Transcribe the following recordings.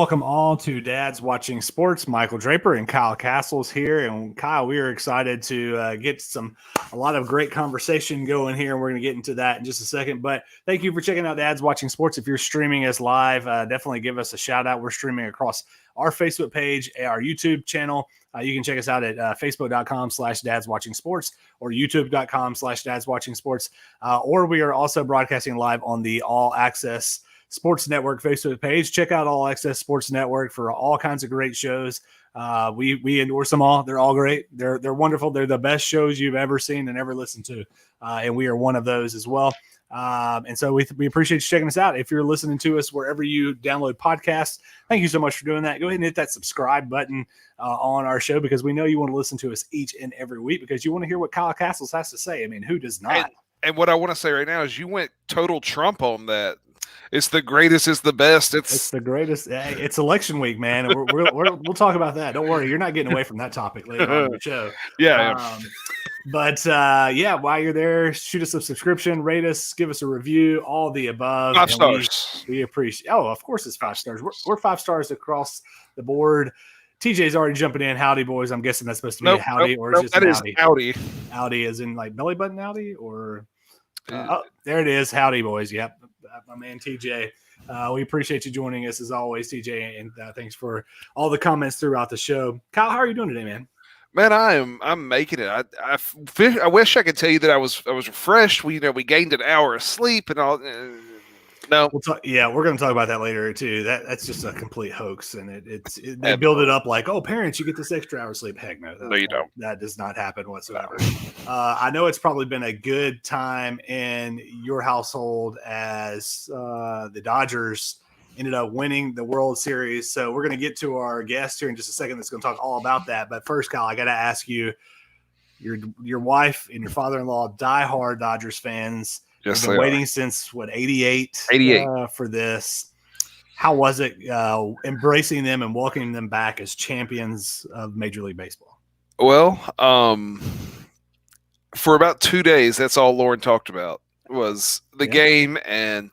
Welcome all to Dad's Watching Sports. Michael Draper and Kyle Castles here. And Kyle, we are excited to get a lot of great conversation going here. And we're going to get into that in just a second. But thank you for checking out Dad's Watching Sports. If you're streaming us live, definitely give us a shout out. We're streaming across our Facebook page, our YouTube channel. You can check us out at facebook.com/Dad's Watching Sports or youtube.com/Dad's Watching Sports. Or we are also broadcasting live on the All Access Sports Network Facebook page. Check out All Access Sports Network for all kinds of great shows. We endorse them all. They're all great. They're wonderful. They're the best shows you've ever seen and ever listened to. And we are one of those as well. And so we appreciate you checking us out. If you're listening to us wherever you download podcasts, thank you so much for doing that. Go ahead and hit that subscribe button on our show, because we know you want to listen to us each and every week because you want to hear what Kyle Castles has to say. I mean, who does not? And what I want to say right now is you went total Trump on that. It's the greatest. It's the best. It's the greatest. It's election week, man. And we'll talk about that. Don't worry. You're not getting away from that topic later on in the show. Yeah. But while you're there, shoot us a subscription, rate us, give us a review, all the above. 5 stars. We appreciate. Oh, of course it's 5 stars. We're 5 stars across the board. TJ's already jumping in. Howdy, boys. I'm guessing that's supposed to be a howdy, or is it that just is howdy? Howdy as in like belly button howdy, or oh, there it is. Howdy, boys. Yep. My man TJ. We appreciate you joining us as always, TJ, and thanks for all the comments throughout the show. Kyle, how are you doing today, man? Man, I'm making it. I wish I could tell you that I was refreshed. We gained an hour of sleep and all. No, we're going to talk about that later too. That's just a complete hoax, and they build it up like, oh, parents, you get this extra hour of sleep. Heck no, no, you don't. That does not happen whatsoever. I know it's probably been a good time in your household as the Dodgers ended up winning the World Series. So we're going to get to our guest here in just a second that's going to talk all about that. But first, Kyle, I got to ask you, your wife and your father-in-law, diehard Dodgers fans. Yes, been waiting since 88 for this. How was it embracing them and welcoming them back as champions of Major League Baseball? Well, for about 2 days, that's all Lauren talked about was the game and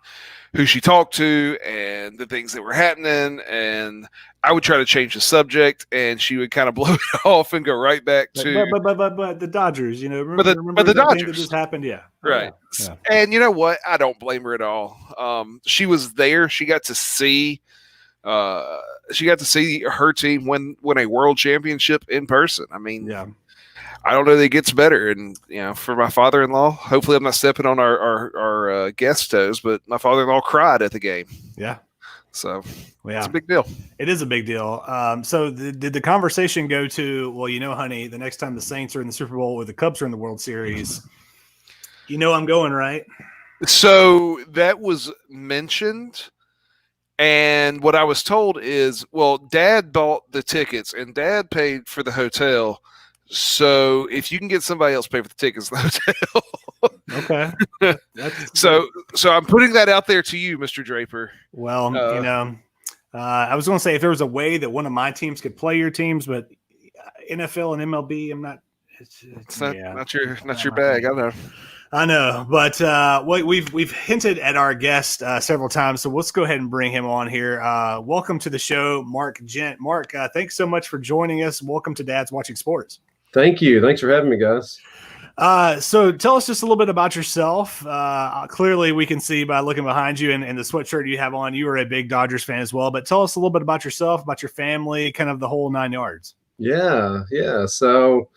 who she talked to and the things that were happening. And I would try to change the subject, and she would kind of blow it off and go right back to. But the Dodgers, remember the Dodgers that just happened, yeah, right. Yeah. And you know what? I don't blame her at all. She was there. She got to see. She got to see her team win a world championship in person. I mean, yeah. I don't know that it gets better. And, for my father-in-law, hopefully I'm not stepping on our guest toes, but my father-in-law cried at the game. Yeah. So it's a big deal. It is a big deal. So did the conversation go to, well, honey, the next time the Saints are in the Super Bowl or the Cubs are in the World Series, I'm going, right? So that was mentioned. And what I was told is, well, Dad bought the tickets and Dad paid for the hotel. So if you can get somebody else pay for the tickets to the hotel. Okay. So I'm putting that out there to you, Mr. Draper. Well, I was going to say if there was a way that one of my teams could play your teams, but NFL and MLB, I'm not. It's not your bag. I know, but we've hinted at our guest several times, so let's go ahead and bring him on here. Welcome to the show, Mark Gent. Mark, thanks so much for joining us. Welcome to Dad's Watching Sports. Thank you. Thanks for having me, guys. So tell us just a little bit about yourself. Clearly, we can see by looking behind you and the sweatshirt you have on, you are a big Dodgers fan as well. But tell us a little bit about yourself, about your family, kind of the whole 9 yards. Yeah. So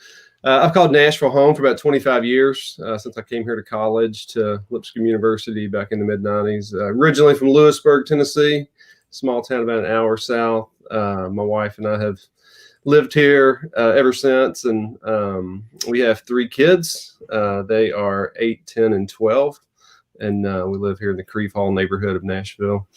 I've called Nashville home for about 25 years since I came here to college to Lipscomb University back in the mid-'90s. Originally from Lewisburg, Tennessee, small town about an hour south. My wife and I have lived here ever since. And we have 3 kids. They are 8, 10, and 12. And we live here in the Creve Hall neighborhood of Nashville.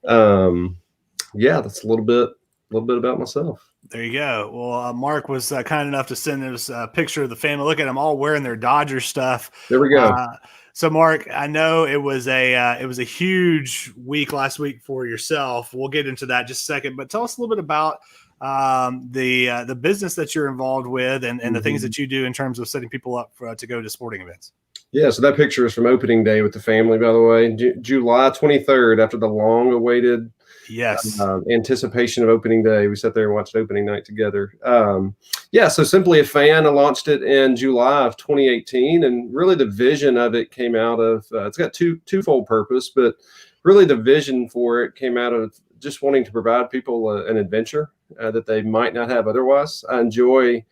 Yeah, that's a little bit about myself. There you go. Well, Mark was kind enough to send us a picture of the family. Look at them all wearing their Dodgers stuff. There we go. So, Mark, I know it was a huge week last week for yourself. We'll get into that in just a second. But tell us a little bit about the business that you're involved with and the things that you do in terms of setting people up to go to sporting events. Yeah, so that picture is from opening day with the family, by the way, July 23rd, after the long-awaited anticipation of opening day. We sat there and watched opening night together. So Simply a Fan, I launched it in July of 2018, and really the vision of it came out of it's got twofold purpose, but really the vision for it came out of just wanting to provide people an adventure that they might not have otherwise. I enjoy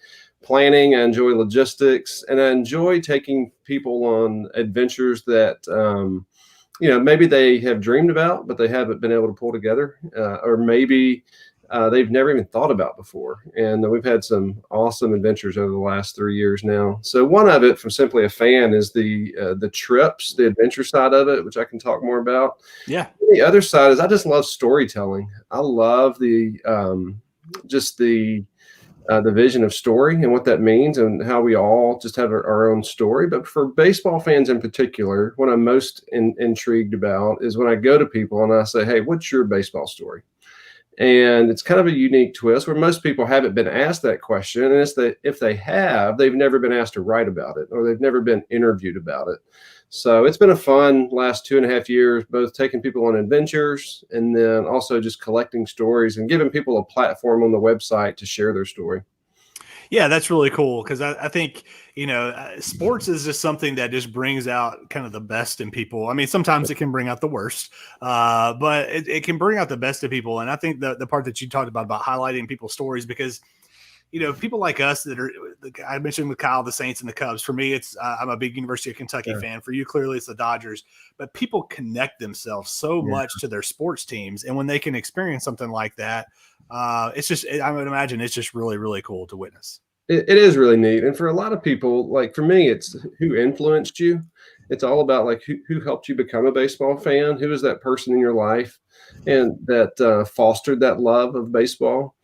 planning, I enjoy logistics, and I enjoy taking people on adventures that maybe they have dreamed about, but they haven't been able to pull together, or maybe they've never even thought about before. And we've had some awesome adventures over the last 3 years now. So one of it from Simply a Fan is the trips, the adventure side of it, which I can talk more about. Yeah. The other side is I just love storytelling. I love the vision of story and what that means and how we all just have our own story. But for baseball fans in particular, what I'm most intrigued about is when I go to people and I say, hey, what's your baseball story? And it's kind of a unique twist where most people haven't been asked that question. And it's that if they have, they've never been asked to write about it, or they've never been interviewed about it. So it's been a fun last 2.5 years, both taking people on adventures and then also just collecting stories and giving people a platform on the website to share their story. Yeah, that's really cool because I think, sports is just something that just brings out kind of the best in people. I mean, sometimes it can bring out the worst, but it can bring out the best in people. And I think the part that you talked about highlighting people's stories, because people like us that are, I mentioned with Kyle, the Saints and the Cubs. For me, it's I'm a big University of Kentucky fan. For you, clearly it's the Dodgers. But people connect themselves so much to their sports teams. And when they can experience something like that, it's just, I would imagine it's just really, really cool to witness. It is really neat. And for a lot of people, like for me, it's who influenced you. It's all about like who helped you become a baseball fan. Who is that person in your life and that fostered that love of baseball.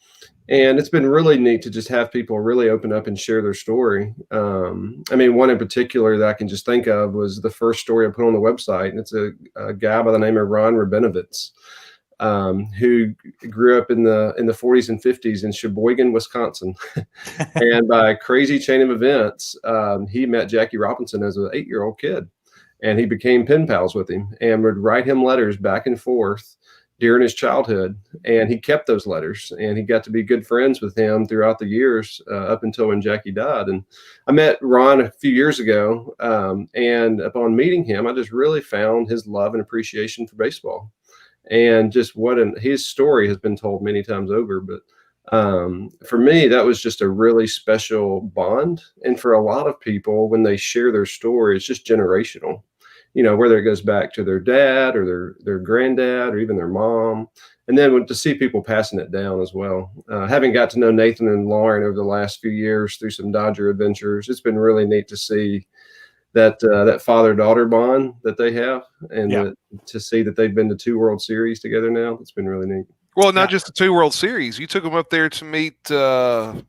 And it's been really neat to just have people really open up and share their story. One in particular that I can just think of was the first story I put on the website. And it's a guy by the name of Ron Rabinovitz, who grew up in the 40s and 50s in Sheboygan, Wisconsin. And by a crazy chain of events, he met Jackie Robinson as an 8-year-old kid. And he became pen pals with him and would write him letters back and forth during his childhood, and he kept those letters, and he got to be good friends with him throughout the years up until when Jackie died. And I met Ron a few years ago, and upon meeting him, I just really found his love and appreciation for baseball, and just his story has been told many times over. But for me, that was just a really special bond. And for a lot of people, when they share their story, it's just generational. Whether it goes back to their dad or their granddad or even their mom. And then to see people passing it down as well. Having got to know Nathan and Lauren over the last few years through some Dodger adventures, it's been really neat to see that father-daughter bond that they have, and to see that they've been to 2 World Series together now. It's been really neat. Well, not just the 2 World Series. You took them up there to meet Carl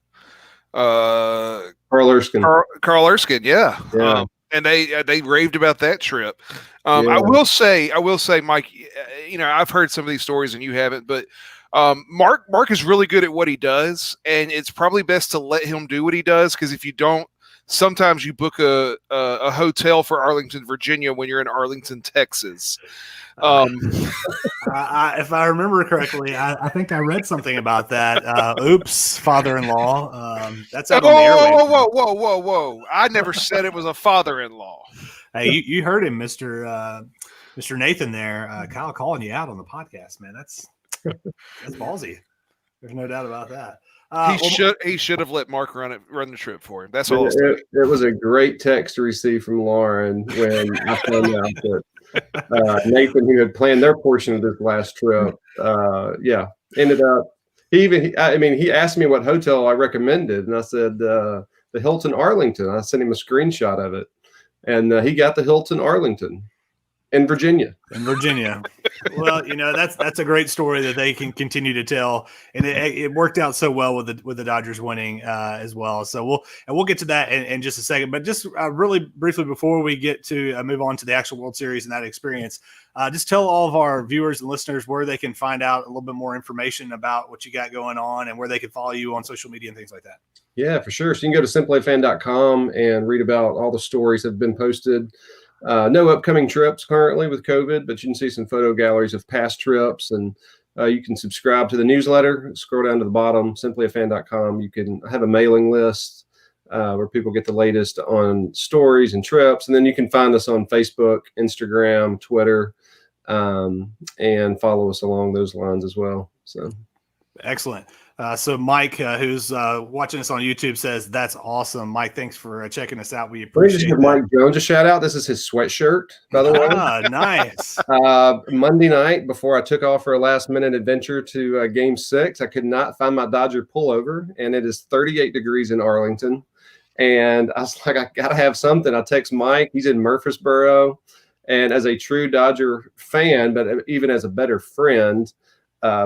Erskine. Carl Erskine, yeah. And they raved about that trip. I will say, Mike, I've heard some of these stories and you haven't, but Mark is really good at what he does, and it's probably best to let him do what he does, because if you don't, sometimes you book a hotel for Arlington, Virginia when you're in Arlington, Texas. If I remember correctly, I think I read something about that. Oops, father-in-law. That's out on the airwaves. Whoa! I never said it was a father-in-law. Hey, you heard him, Mr. Nathan there. Kyle calling you out on the podcast, man. That's ballsy. There's no doubt about that. He should have let Mark run the trip for him. That's all. It was a great text to receive from Lauren when I found out that Nathan, who had planned their portion of this last trip, ended up he asked me what hotel I recommended, and I said the Hilton Arlington. I sent him a screenshot of it, and he got the Hilton Arlington in Virginia. Well, that's a great story that they can continue to tell, and it worked out so well with the Dodgers winning as well. So we'll get to that in just a second. But just really briefly before we get to move on to the actual World Series and that experience, just tell all of our viewers and listeners where they can find out a little bit more information about what you got going on and where they can follow you on social media and things like that. Yeah, for sure. So you can go to simplyafan.com and read about all the stories that have been posted. No upcoming trips currently with COVID, but you can see some photo galleries of past trips, and you can subscribe to the newsletter. Scroll down to the bottom, simplyafan.com. You can have a mailing list where people get the latest on stories and trips, and then you can find us on Facebook, Instagram, Twitter, and follow us along those lines as well. So excellent. So Mike, who's watching us on YouTube, says that's awesome. Mike, thanks for checking us out. We appreciate it. Mike Jones a shout out. This is his sweatshirt, by the way. Nice. Monday night, before I took off for a last minute adventure to Game 6, I could not find my Dodger pullover, and it is 38 degrees in Arlington. And I was like, I got to have something. I text Mike. He's in Murfreesboro. And as a true Dodger fan, but even as a better friend,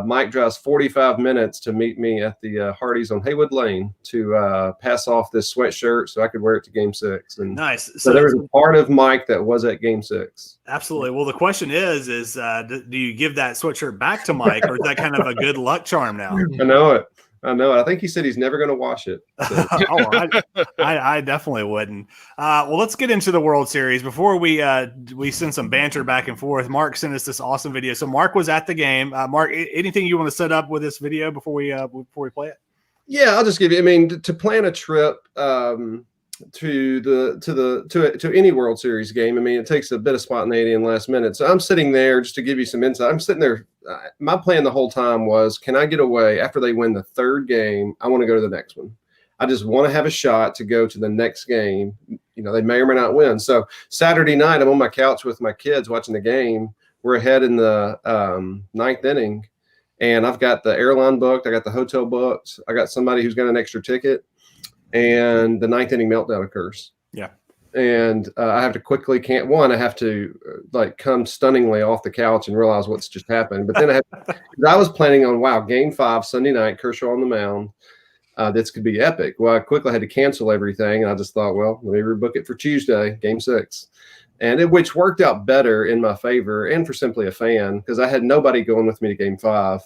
Mike drives 45 minutes to meet me at the Hardee's on Haywood Lane to pass off this sweatshirt so I could wear it to Game 6. And nice. So there was a part of Mike that was at Game 6. Absolutely. Well, the question is do you give that sweatshirt back to Mike, or is that kind of a good luck charm now? I know it. I think he said he's never going to wash it. So. I definitely wouldn't. Well, let's get into the World Series. Before we send some banter back and forth, Mark sent us this awesome video. So Mark was at the game. Mark, anything you want to set up with this video before we play it? Yeah, I'll just give you. I mean, to plan a trip to any World Series game, I mean, it takes a bit of spontaneity and last minute. So I'm sitting there just to give you some insight. I'm sitting there. My plan the whole time was, can I get away after they win the third game? I want to go to the next one. I just want to have a shot to go to the next game. They may or may not win. So Saturday night, I'm on my couch with my kids watching the game. We're ahead in the ninth inning, and I've got the airline booked. I got the hotel booked. I got somebody who's got an extra ticket, and the ninth inning meltdown occurs. Yeah. And I have to quickly I have to come stunningly off the couch and realize what's just happened. But then I was planning on, Game 5, Sunday night, Kershaw on the mound. This could be epic. Well, I quickly had to cancel everything. And I just thought, let me rebook it for Tuesday, Game 6. And which worked out better in my favor and for Simply a Fan, because I had nobody going with me to Game 5.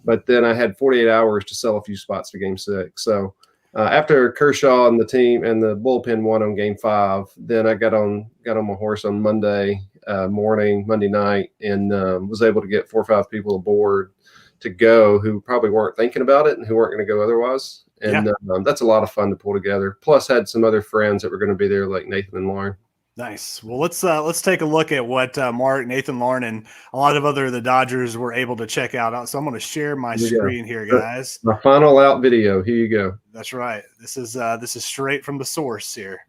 But then I had 48 hours to sell a few spots to Game 6. So after Kershaw and the team and the bullpen won on Game 5, then I got on my horse on Monday night, and was able to get 4 or 5 people aboard to go who probably weren't thinking about it and who weren't going to go otherwise. And that's a lot of fun to pull together. Plus, had some other friends that were going to be there, like Nathan and Lauren. Nice. Well, let's take a look at what Mark, Nathan, Lauren, and a lot of the Dodgers were able to check out. So I'm going to share my screen here, guys. My final out video. Here you go. That's right. This is straight from the source here.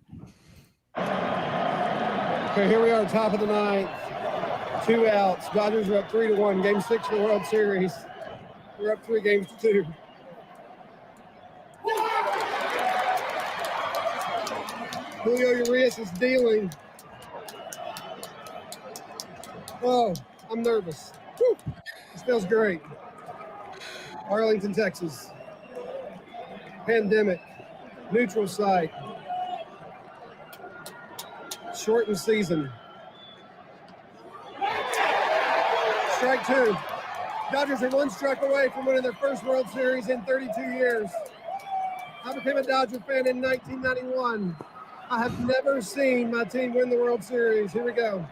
Okay, here we are, top of the ninth. 2 outs. Dodgers are up 3-1. Game 6 of the World Series. We're up 3-2. Julio Urias is dealing. Oh, I'm nervous. Whew. This feels great. Arlington, Texas. Pandemic. Neutral site. Shortened season. Strike 2. Dodgers are 1 strike away from winning their first World Series in 32 years. I became a Dodger fan in 1991. I have never seen my team win the World Series. Here we go.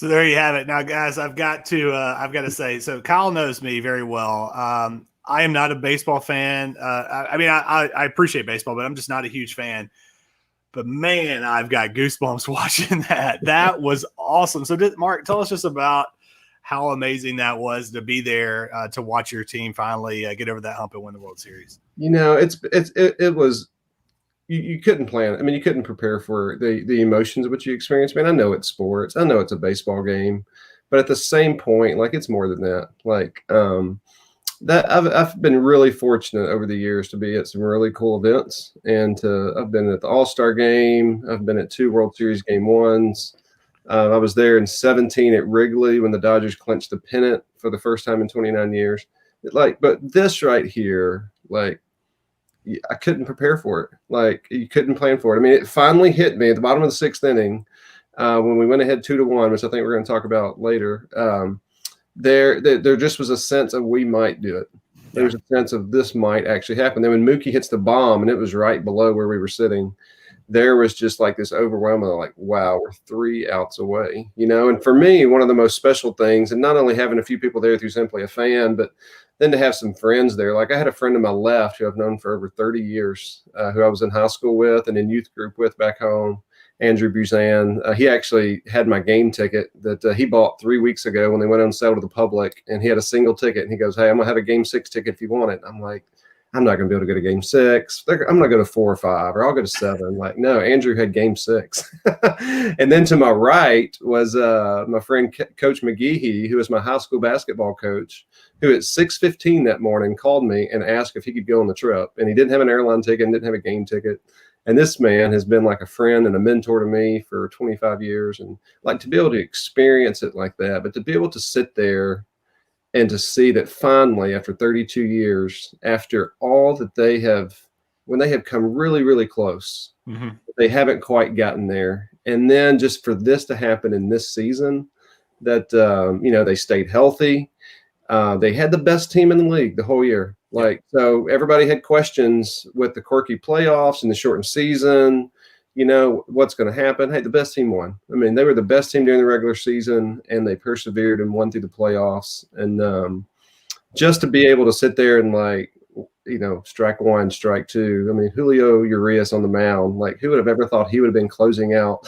So there you have it. Now, guys, I've got to say, so Kyle knows me very well. I am not a baseball fan. I appreciate baseball, but I'm just not a huge fan. But man, I've got goosebumps watching that. That was awesome. So, Mark, tell us just about how amazing that was to be there to watch your team finally get over that hump and win the World Series. It was. You couldn't plan. I mean, you couldn't prepare for the emotions of what you experience. Man, I know it's sports. I know it's a baseball game, but at the same point, like it's more than that. Like that, I've been really fortunate over the years to be at some really cool events, and I've been at the All-Star Game. I've been at 2 World Series Game 1s. I was there in 2017 at Wrigley when the Dodgers clinched the pennant for the first time in 29 years. But this right here, like. I couldn't prepare for it. Like you couldn't plan for it. I mean, it finally hit me at the bottom of the 6th inning when we went ahead 2-1, which I think we're going to talk about later. There just was a sense of we might do it. There was a sense of this might actually happen. Then when Mookie hits the bomb and it was right below where we were sitting, there was just like this overwhelming, like, wow, we're 3 outs away, And for me, one of the most special things, and not only having a few people there through simply a fan, but then to have some friends there. Like I had a friend on my left who I've known for over 30 years, who I was in high school with and in youth group with back home, Andrew Buzan. He actually had my game ticket that he bought 3 weeks ago when they went on sale to the public, and he had a single ticket. And he goes, "Hey, I'm going to have a Game 6 ticket if you want it." I'm like, I'm not going to be able to go to Game 6. I'm going to go to 4 or 5, or I'll go to 7. Like, no, Andrew had Game 6. And then to my right was my friend Coach McGehee, who was my high school basketball coach, who at 6:15 that morning called me and asked if he could go on the trip. And he didn't have an airline ticket and didn't have a game ticket. And this man has been like a friend and a mentor to me for 25 years. And like to be able to experience it like that, but to be able to sit there and to see that finally, after 32 years, after all that when they have come really, really close, they haven't quite gotten there. And then just for this to happen in this season, that, they stayed healthy. They had the best team in the league the whole year. So everybody had questions with the quirky playoffs and the shortened season. What's going to happen? Hey, the best team won. I mean, they were the best team during the regular season, and they persevered and won through the playoffs. And just to be able to sit there and strike 1, strike 2. I mean, Julio Urias on the mound. Like, who would have ever thought he would have been closing out?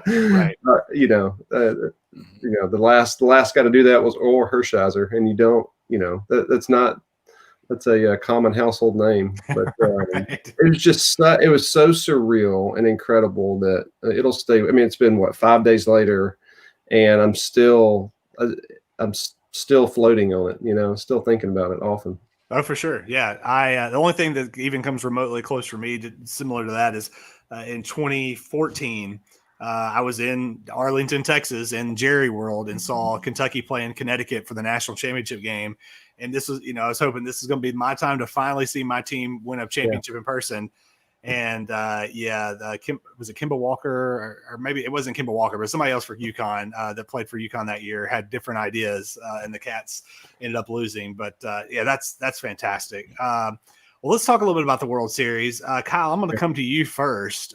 Right. The last guy to do that was Orel Hershiser, and you don't. That's a common household name, but right. it was so surreal and incredible that it'll stay. I mean, it's been 5 days later, and I'm still floating on it. Still thinking about it often. Oh, for sure. Yeah. The only thing that even comes remotely close for me, similar to that, is in 2014. I was in Arlington, Texas, in Jerry World, and saw Kentucky playing Connecticut for the national championship game. And this was, I was hoping this is going to be my time to finally see my team win a championship in person. And was it Kemba Walker, or maybe it wasn't Kemba Walker, but somebody else for UConn that played for UConn that year had different ideas, and the Cats ended up losing. But that's fantastic. Well, let's talk a little bit about the World Series. Kyle, I'm going to come to you first.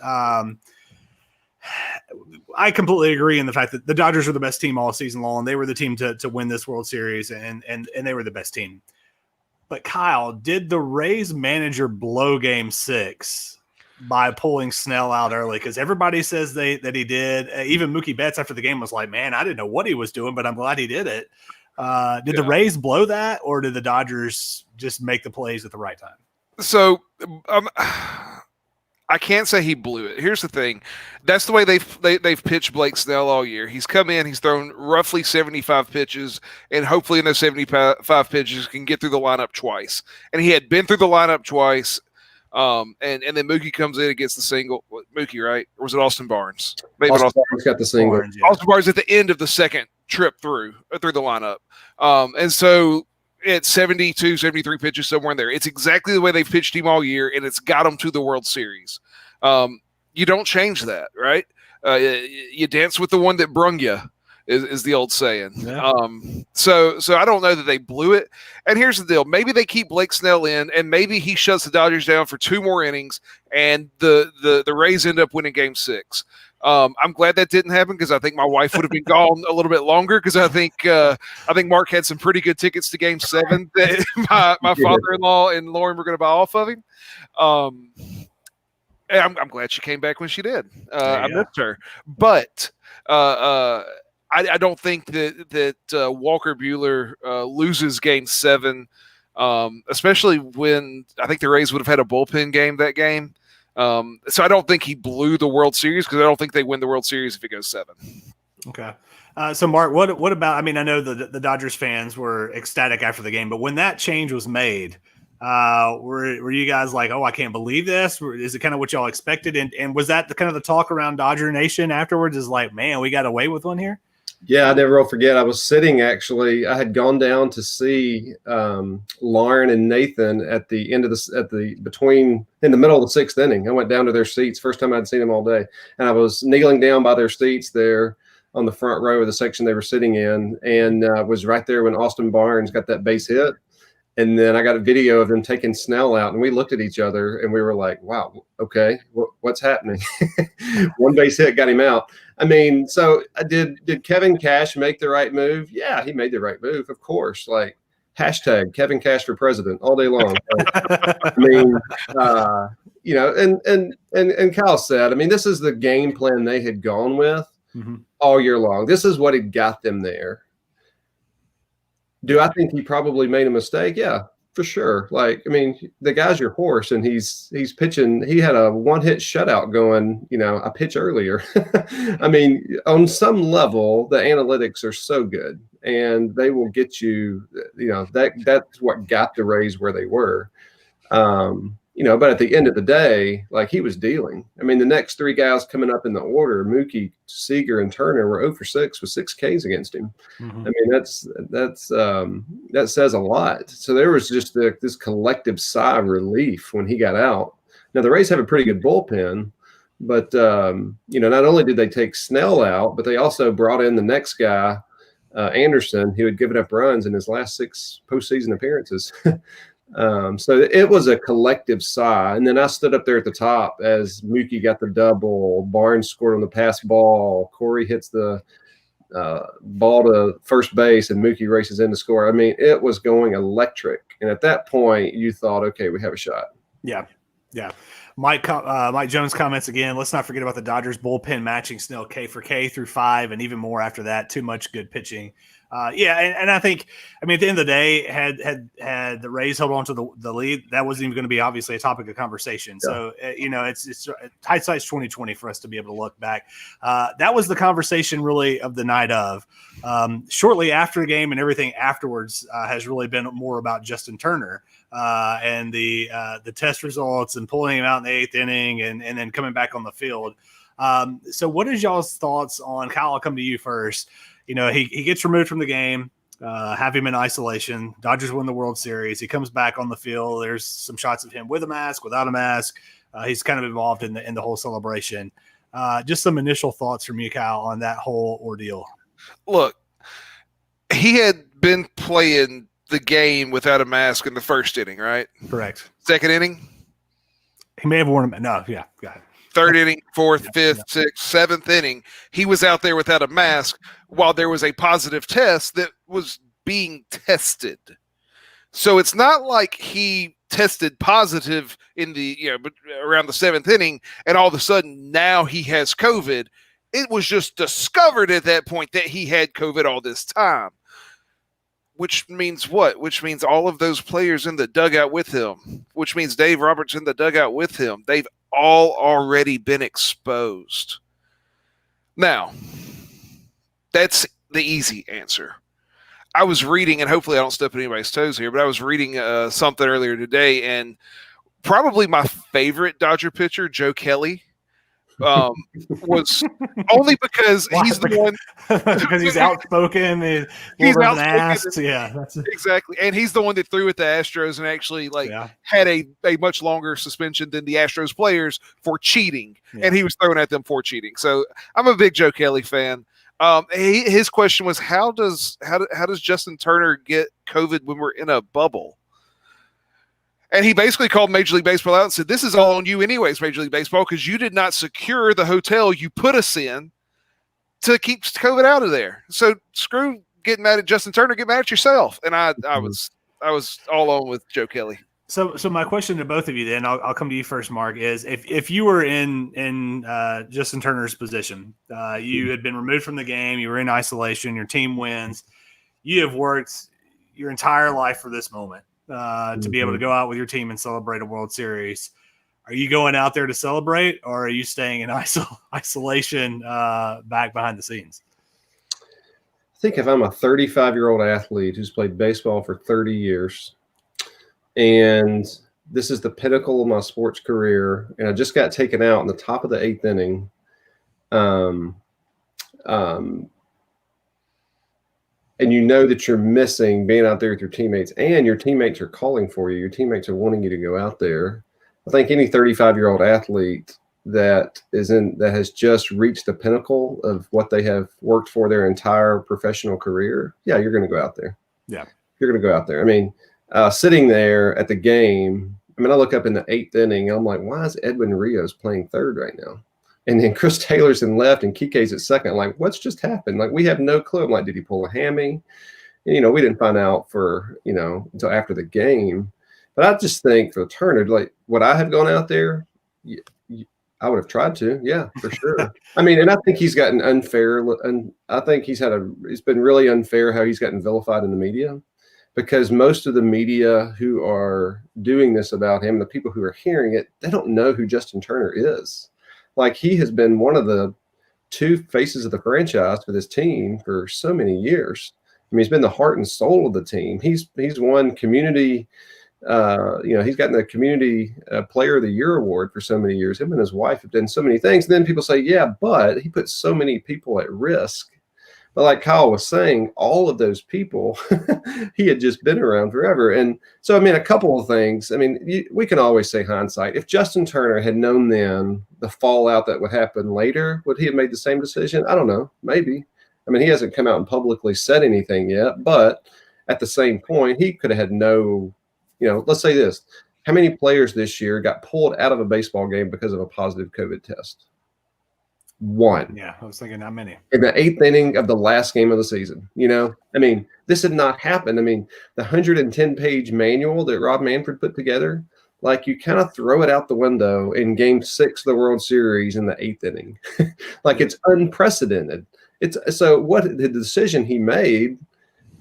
I completely agree in the fact that the Dodgers were the best team all season long. They were the team to win this World Series, and they were the best team. But Kyle, did the Rays manager blow Game 6 by pulling Snell out early? Because everybody says that he did. Even Mookie Betts after the game was like, "Man, I didn't know what he was doing, but I'm glad he did it." Did the Rays blow that, or did the Dodgers just make the plays at the right time? So I can't say he blew it. Here's the thing. That's the way they've pitched Blake Snell all year. He's come in, he's thrown roughly 75 pitches, and hopefully in those 75 pitches can get through the lineup twice. And he had been through the lineup twice, and then Mookie comes in and gets the single. Mookie, right? Or was it Austin Barnes? Maybe Austin Barnes got the single. Barnes, yeah. Austin Barnes at the end of the second trip through the lineup. And so it's 72, 73 pitches, somewhere in there. It's exactly the way they've pitched him all year, and it's got them to the World Series. You don't change that, right? You dance with the one that brung you, is the old saying. Yeah. So I don't know that they blew it. And here's the deal. Maybe they keep Blake Snell in, and maybe he shuts the Dodgers down for 2 more innings, and the Rays end up winning Game 6. I'm glad that didn't happen because I think my wife would have been gone a little bit longer because I think Mark had some pretty good tickets to Game 7 that my father-in-law and Lauren were going to buy off of him. And I'm glad she came back when she did. I missed her, but I don't think that Walker Buehler loses Game 7, especially when I think the Rays would have had a bullpen game that game. So I don't think he blew the World Series because I don't think they win the World Series if it goes 7. Okay. So Mark, what about? I mean, I know the Dodgers fans were ecstatic after the game, but when that change was made, were you guys like, oh, I can't believe this? Is it kind of what y'all expected? And was that the kind of the talk around Dodger Nation afterwards? Is like, man, we got away with one here. Yeah, I never will forget. I was sitting actually. I had gone down to see Lauren and Nathan at the end of in the middle of the 6th inning. I went down to their seats. First time I'd seen them all day, and I was kneeling down by their seats there on the front row of the section they were sitting in, and was right there when Austin Barnes got that base hit. And then I got a video of them taking Snell out, and we looked at each other and we were like, wow, okay, what's happening? One base hit got him out. I mean, so did Kevin Cash make the right move? Yeah, he made the right move, of course. Like, hashtag Kevin Cash for president all day long. I mean, and Kyle said, I mean, this is the game plan they had gone with all year long. This is what had got them there. Do I think he probably made a mistake? Yeah, for sure. Like, I mean, the guy's your horse, and he's pitching. He had a one-hit shutout going, a pitch earlier. I mean, on some level, the analytics are so good, and they will get you. That's what got the Rays where they were. But at the end of the day, like, he was dealing. I mean, the next 3 guys coming up in the order, Mookie, Seager, and Turner, were 0 for 6 with 6 Ks against him. I mean, that says a lot. So there was just this collective sigh of relief when he got out. Now, the Rays have a pretty good bullpen, but not only did they take Snell out, but they also brought in the next guy, Anderson, who had given up runs in his last 6 postseason appearances. So it was a collective sigh. And then I stood up there at the top as Mookie got the double, Barnes scored on the pass ball, Corey hits the ball to first base, and Mookie races in to score. I mean, it was going electric. And at that point, you thought, okay, we have a shot. Yeah. Mike Jones comments again. Let's not forget about the Dodgers bullpen matching Snell K for K through 5, and even more after that. Too much good pitching. And I think, I mean, at the end of the day, had the Rays held on to the lead, that wasn't even going to be obviously a topic of conversation. Yeah. So, it's hindsight's 20/20 for us to be able to look back. That was the conversation really of the night of. Shortly after the game and everything afterwards has really been more about Justin Turner and the test results and pulling him out in the 8th inning and then coming back on the field. So what is y'all's thoughts on, Kyle, I'll come to you first. He gets removed from the game, have him in isolation. Dodgers win the World Series. He comes back on the field. There's some shots of him with a mask, without a mask. He's kind of involved in the whole celebration. Just some initial thoughts from you, Kyle, on that whole ordeal. Look, he had been playing the game without a mask in the 1st inning, right? Correct. 2nd inning? He may have worn him. No, yeah, go ahead. 3rd inning, 4th, 5th, 6th, 7th inning, he was out there without a mask while there was a positive test that was being tested. So it's not like he tested positive in around the 7th inning and all of a sudden now he has COVID. It was just discovered at that point that he had COVID all this time. Which means what? Which means all of those players in the dugout with him, which means Dave Roberts in the dugout with him. They've all already been exposed. Now, that's the easy answer. I was reading, and hopefully I don't step on anybody's toes here, but I was reading something earlier today, and probably my favorite Dodger pitcher, Joe Kelly, was only because he's the one because he's outspoken. He's outspoken. Yeah, that's it. Exactly. And he's the one that threw at the Astros and actually had a much longer suspension than the Astros players for cheating. Yeah. And he was thrown at them for cheating. So I'm a big Joe Kelly fan. His question was, how does Justin Turner get COVID when we're in a bubble? And he basically called Major League Baseball out and said, this is all on you anyways, Major League Baseball, because you did not secure the hotel you put us in to keep COVID out of there. So screw getting mad at Justin Turner, get mad at yourself. And I was all on with Joe Kelly. So my question to both of you then, I'll come to you first, Mark, is if you were in Justin Turner's position, you had been removed from the game, you were in isolation, your team wins, you have worked your entire life for this moment to be able to go out with your team and celebrate a World Series. Are you going out there to celebrate, or are you staying in isolation back behind the scenes? I think if I'm a 35-year-old athlete who's played baseball for 30 years, and this is the pinnacle of my sports career, and I just got taken out in the top of the 8th inning, and you know that you're missing being out there with your teammates, and your teammates are calling for you, your teammates are wanting you to go out there. I think any 35-year-old athlete that has just reached the pinnacle of what they have worked for their entire professional career, yeah, you're going to go out there. Yeah, you're going to go out there. I mean, sitting there at the game, I look up in the 8th inning, and I'm like, why is Edwin Rios playing third right now? And then Chris Taylor's in left and Kike's at second. I'm like, what's just happened? Like, we have no clue. I'm like, did he pull a hammy? And, we didn't find out for, until after the game. But I just think for Turner, like, would I have gone out there? I would have tried to. Yeah, for sure. And I think he's gotten unfair. And I think it's been really unfair how he's gotten vilified in the media, because most of the media who are doing this about him, the people who are hearing it, they don't know who Justin Turner is. Like, he has been one of the two faces of the franchise for this team for so many years. He's been the heart and soul of the team. He's won community, he's gotten the community player of the year award for so many years. Him and his wife have done so many things. And then people say, yeah, but he put so many people at risk. But like Kyle was saying, all of those people, he had just been around forever. And so, a couple of things. We can always say hindsight. If Justin Turner had known then the fallout that would happen later, would he have made the same decision? I don't know. Maybe. He hasn't come out and publicly said anything yet. But at the same point, he could have had no, let's say this. How many players this year got pulled out of a baseball game because of a positive COVID test? One. Yeah, I was thinking not many. In the 8th inning of the last game of the season, this had not happened. The 110-page manual that Rob Manfred put together, like, you kind of throw it out the window in Game 6 of the World Series in the 8th inning. Like, it's unprecedented. So what the decision he made,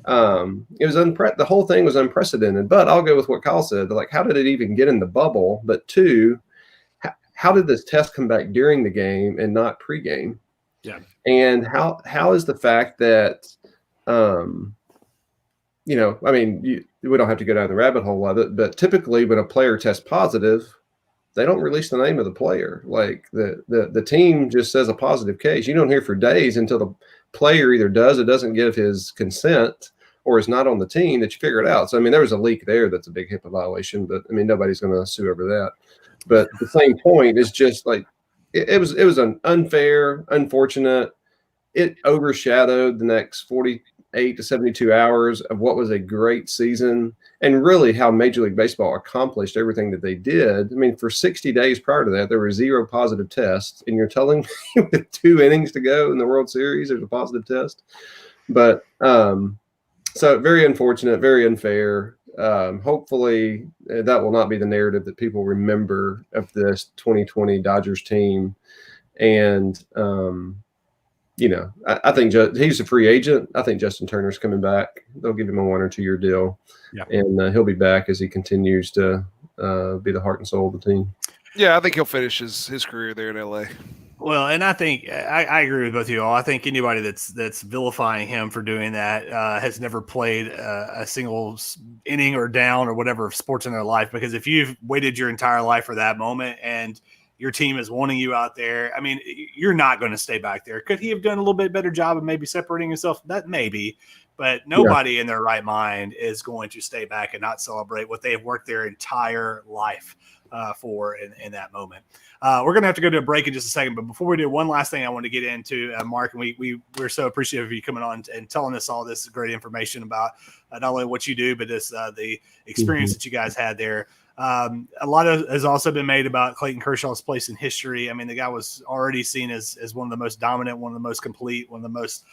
it was the whole thing was unprecedented. But I'll go with what Kyle said. Like, how did it even get in the bubble? But two, how did this test come back during the game and not pregame? Yeah. And how is the fact that, we don't have to go down the rabbit hole of it, but typically when a player tests positive, they don't release the name of the player. Like, the team just says a positive case. You don't hear for days until the player either does or doesn't give his consent or is not on the team that you figure it out. So, there was a leak there. That's a big HIPAA violation, but nobody's going to sue over that. But the same point is just like, it was an unfair, unfortunate. It overshadowed the next 48 to 72 hours of what was a great season, and really how Major League Baseball accomplished everything that they did. For 60 days prior to that, there were 0 positive tests, and you're telling me with 2 innings to go in the World Series, there's a positive test. But so very unfortunate, very unfair. Hopefully that will not be the narrative that people remember of this 2020 Dodgers team. And, I think he's a free agent. I think Justin Turner's coming back. They'll give him a 1 or 2 year deal. Yeah. And he'll be back as he continues to be the heart and soul of the team. Yeah, I think he'll finish his career there in LA. Well, and I think I agree with both of you all. I think anybody that's vilifying him for doing that has never played a single inning or down or whatever of sports in their life. Because if you've waited your entire life for that moment and your team is wanting you out there, you're not going to stay back there. Could he have done a little bit better job of maybe separating himself? That maybe, but nobody in their right mind is going to stay back and not celebrate what they have worked their entire life for in that moment. We're going to have to go to a break in just a second, but before we do, one last thing I want to get into, Mark, and we're so appreciative of you coming on and telling us all this great information about not only what you do, but this the experience that you guys had there. A lot of has also been made about Clayton Kershaw's place in history. I mean, the guy was already seen as one of the most dominant, one of the most complete, one of the most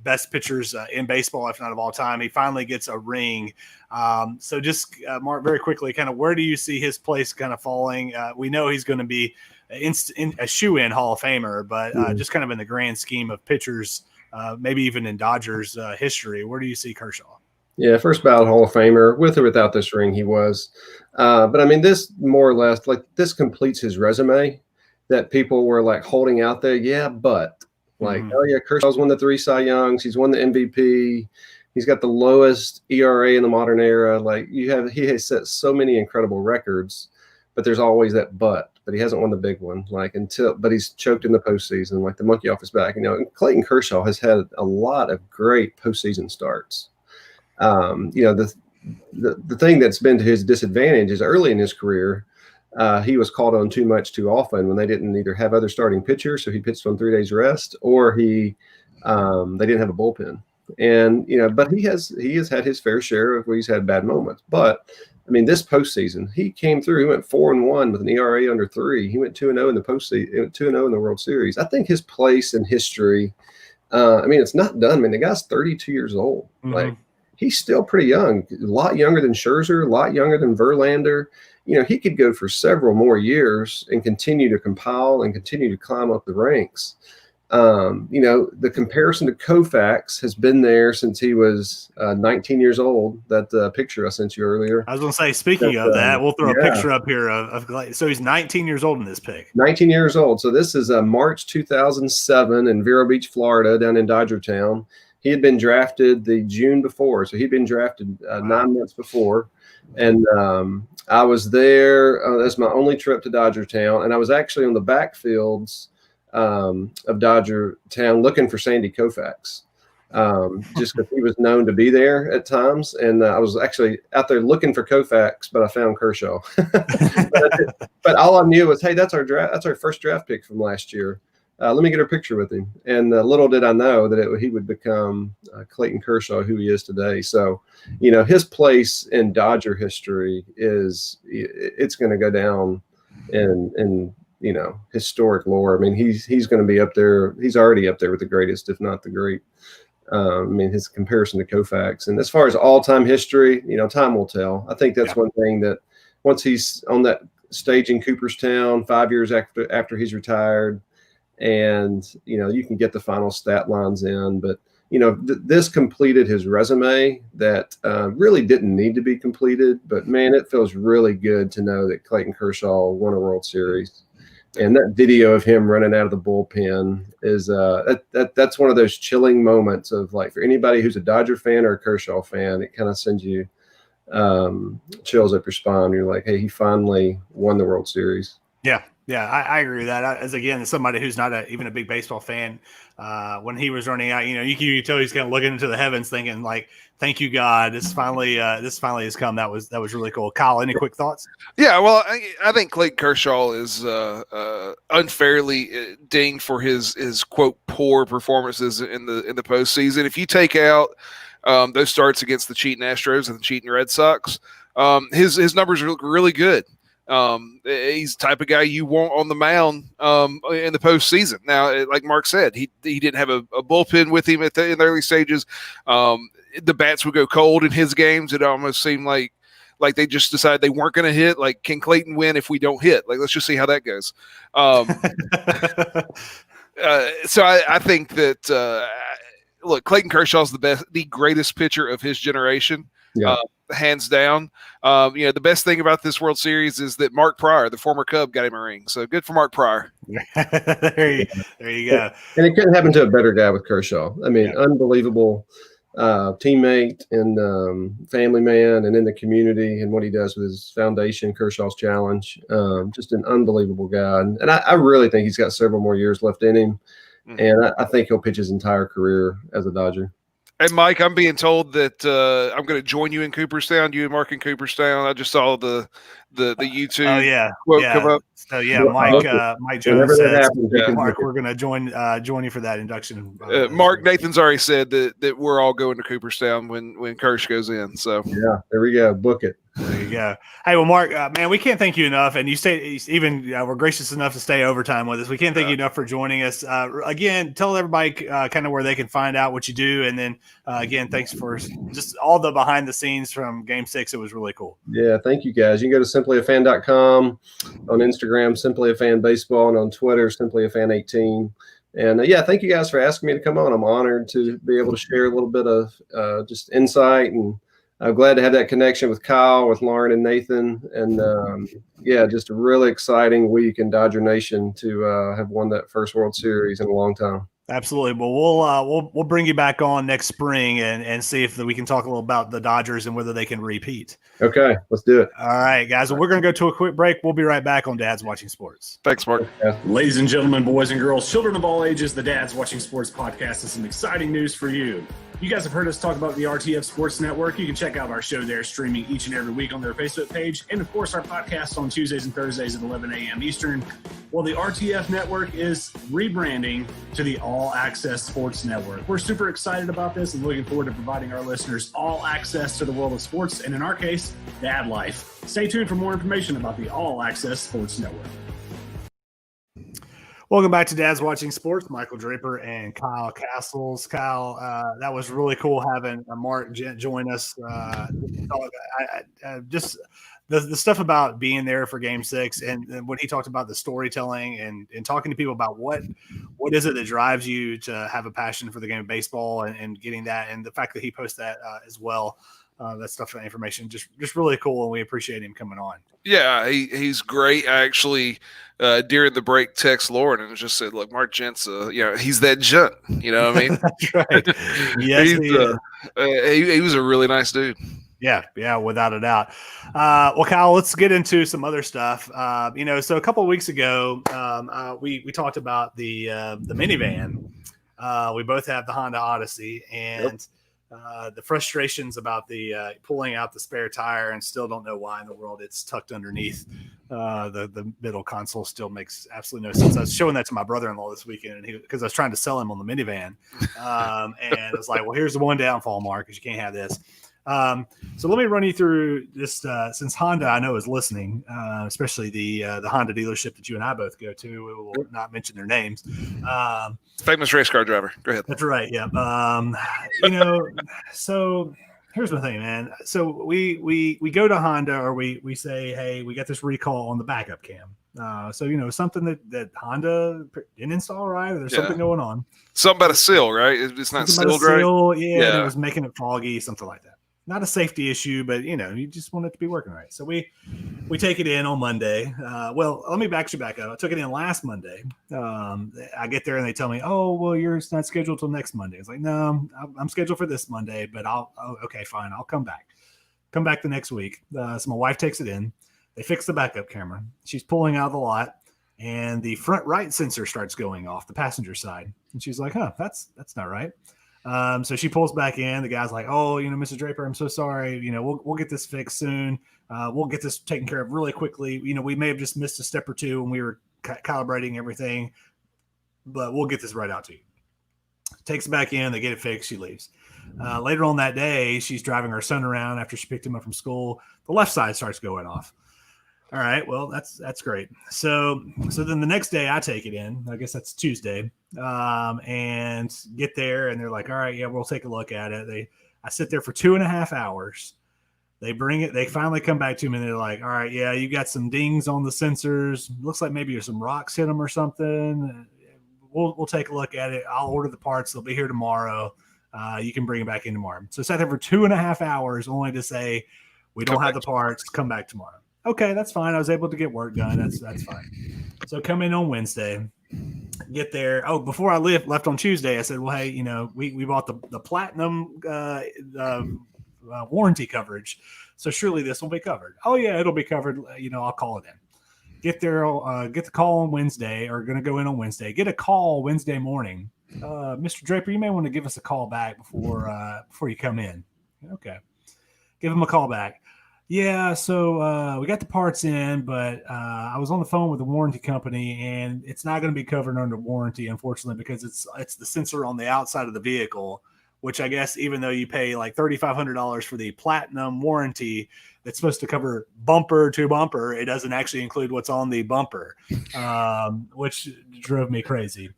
best pitchers in baseball, if not of all time. He finally gets a ring. So just Mark, very quickly, kind of where do you see his place kind of falling? We know he's going to be a shoe-in Hall of Famer, but just kind of in the grand scheme of pitchers, maybe even in Dodgers history, where do you see Kershaw? Yeah, first ballot Hall of Famer, with or without this ring, he was. But I mean, this more or less, like, this completes his resume that people were like holding out there. Yeah, but like, oh yeah, Kershaw's won the 3 Cy Youngs. He's won the MVP. He's got the lowest ERA in the modern era. Like, he has set so many incredible records, but there's always that but he hasn't won the big one. But he's choked in the postseason, like the monkey off his back. And Clayton Kershaw has had a lot of great postseason starts. The thing that's been to his disadvantage is early in his career, he was called on too much too often when they didn't either have other starting pitchers, so he pitched on 3 days rest, or they didn't have a bullpen. And but he has had his fair share of where he's had bad moments. But I mean, this postseason, he came through. He went 4-1 with an ERA under 3. He went 2-0 in the postseason. He went 2-0 in the World Series. I think his place in history. It's not done. I mean, the guy's 32 years old. Mm-hmm. Like, he's still pretty young, a lot younger than Scherzer, a lot younger than Verlander. He could go for several more years and continue to compile and continue to climb up the ranks. The comparison to Koufax has been there since he was 19 years old. That picture I sent you earlier. I was going to say, speaking of that, we'll throw a picture up here of so he's 19 years old in this pic. 19 years old. So this is March 2007 in Vero Beach, Florida, down in Dodgertown. He had been drafted the June before, so he'd been drafted 9 months before. And I was there. That's my only trip to Dodgertown. And I was actually on the backfields of Dodgertown looking for Sandy Koufax, just because he was known to be there at times. And I was actually out there looking for Koufax, but I found Kershaw. but all I knew was, hey, that's our first draft pick from last year. Let me get a picture with him. And little did I know that he would become Clayton Kershaw, who he is today. So, his place in Dodger history it's going to go down in historic lore. I mean, he's going to be up there. He's already up there with the greatest, if not the great. His comparison to Koufax. And as far as all-time history, time will tell. I think that's one thing that once he's on that stage in Cooperstown, 5 years after he's retired, and you can get the final stat lines in, but this completed his resume that really didn't need to be completed. But man, it feels really good to know that Clayton Kershaw won a World Series, and that video of him running out of the bullpen is that's one of those chilling moments of, like, for anybody who's a Dodger fan or a Kershaw fan, it kind of sends you chills up your spine. You're like, hey, he finally won the World Series. Yeah, I agree with that. As somebody who's not even a big baseball fan, when he was running out, you can tell he's kind of looking into the heavens, thinking, like, "Thank you, God, this finally has come." That was really cool. Kyle, any quick thoughts? Yeah, well, I think Clayton Kershaw is unfairly dinged for his quote poor performances in the postseason. If you take out those starts against the cheating Astros and the cheating Red Sox, his numbers look really good. He's the type of guy you want on the mound in the postseason. Now, like Mark said, he didn't have a bullpen with him in the early stages. The bats would go cold in his games. It almost seemed like they just decided they weren't going to hit. Like, can Clayton win if we don't hit? Like, let's just see how that goes. So I think that look, Clayton Kershaw is the greatest pitcher of his generation. Yeah. Hands down. The best thing about this World Series is that Mark Pryor, the former Cub, got him a ring. So good for Mark Pryor. there you go. And it couldn't happen to a better guy with Kershaw. I mean, unbelievable teammate and family man, and in the community, and what he does with his foundation, Kershaw's Challenge. Just an unbelievable guy. And I really think he's got several more years left in him. Mm-hmm. And I think he'll pitch his entire career as a Dodger. And Mike, I'm being told that I'm going to join you in Cooperstown. You and Mark in Cooperstown. I just saw the YouTube quote come up. So Mike Jones says, Mark, we're going to join you for that induction. Mark Nathan's already said that we're all going to Cooperstown when Kersh goes in. So yeah, there we go. Book it. There you go. Hey, well, Mark, man, we can't thank you enough. And you stay even we're gracious enough to stay overtime with us. We can't thank you enough for joining us. Again, tell everybody kind of where they can find out what you do. And then again, thanks for just all the behind the scenes from Game 6. It was really cool. Yeah, thank you guys. You can go to simplyafan.com, on Instagram, Simply a Fan Baseball, and on Twitter, simplyafan18. And yeah, thank you guys for asking me to come on. I'm honored to be able to share a little bit of just insight, and I'm glad to have that connection with Kyle, with Lauren, and Nathan. And yeah, just a really exciting week in Dodger Nation to have won that first World Series in a long time. Absolutely. Well, we'll bring you back on next spring and see if we can talk a little about the Dodgers and whether they can repeat. Okay, let's do it. All right, guys. Well, we're going to go to a quick break. We'll be right back on Dad's Watching Sports. Thanks, Mark. Ladies and gentlemen, boys and girls, children of all ages, the Dad's Watching Sports podcast has some exciting news for you. You guys have heard us talk about the RTF Sports Network. You can check out our show there, streaming each and every week on their Facebook page. And, of course, our podcast on Tuesdays and Thursdays at 11 a.m. Eastern. Well, the RTF Network is rebranding to the All Access Sports Network. We're super excited about this and looking forward to providing our listeners all access to the world of sports, and in our case, dad life. Stay tuned for more information about the All Access Sports Network. Welcome back to Dad's Watching Sports. Michael Draper and Kyle Castles. Kyle, that was really cool having Mark join us. Just the stuff about being there for Game 6 and when he talked about the storytelling and talking to people about what is it that drives you to have a passion for the game of baseball and getting that, and the fact that he posted that as well. That stuff, that information, just really cool, and we appreciate him coming on. Yeah, he's great. I actually, during the break, text Lauren and just said, "Look, Mark Gent's, he's that gent." You know what I mean? That's right. Yes, he was a really nice dude. Yeah, without a doubt. Well, Kyle, let's get into some other stuff. So a couple of weeks ago, we talked about the minivan. We both have the Honda Odyssey, and the frustrations about the pulling out the spare tire, and still don't know why in the world it's tucked underneath the middle console. Still makes absolutely no sense. I was showing that to my brother-in-law this weekend, because I was trying to sell him on the minivan, and it's like, well, here's the one downfall, Mark, because you can't have this. So let me run you through this, since Honda I know is listening, especially the Honda dealership that you and I both go to. We will not mention their names. Famous race car driver. Go ahead. That's right. Yeah. So here's the thing, man. So we go to Honda, or we say, hey, we got this recall on the backup cam. So something that Honda didn't install right, or there's something going on. Something about a seal, right? It's not sealed right. Yeah, it was making it foggy, something like that. Not a safety issue, but you just want it to be working right. So we take it in on Monday. Well, let me back up. I took it in last Monday. I get there and they tell me, "Oh, well, you're not scheduled till next Monday." It's like, no, I'm scheduled for this Monday, but okay, fine, I'll come back. Come back the next week. So my wife takes it in. They fix the backup camera. She's pulling out of the lot, and the front right sensor starts going off, the passenger side, and she's like, "Huh, that's not right." So she pulls back in. The guy's like, "Oh, Mr. Draper, I'm so sorry. We'll get this fixed soon. We'll get this taken care of really quickly. We may have just missed a step or two when we were calibrating everything, but we'll get this right out to you." Takes it back in. They get it fixed. She leaves. Later on that day, she's driving her son around after she picked him up from school. The left side starts going off. All right, well, that's great. So then the next day I take it in. I guess that's Tuesday, and get there, and they're like, "All right, yeah, we'll take a look at it." I sit there for 2.5 hours. They bring it. They finally come back to me, and they're like, "All right, yeah, you got some dings on the sensors. Looks like maybe some rocks hit them or something. We'll take a look at it. I'll order the parts. They'll be here tomorrow. You can bring it back in tomorrow." So I sat there for 2.5 hours only to say, "We don't have the parts. Come back tomorrow." Okay, that's fine. I was able to get work done. That's fine. So come in on Wednesday, get there. Oh, before I left on Tuesday, I said, "Well, hey, we bought the platinum warranty coverage, so surely this will be covered." "Oh yeah, it'll be covered. I'll call it in." Get there, get the call on Wednesday, or going to go in on Wednesday. Get a call Wednesday morning. "Mr. Draper, you may want to give us a call back before you come in." Okay, give him a call back. "Yeah, so we got the parts in, but I was on the phone with the warranty company, and it's not going to be covered under warranty, unfortunately, because it's the sensor on the outside of the vehicle. which I guess even though you pay like $3,500 for the platinum warranty that's supposed to cover bumper to bumper, it doesn't actually include what's on the bumper, which drove me crazy.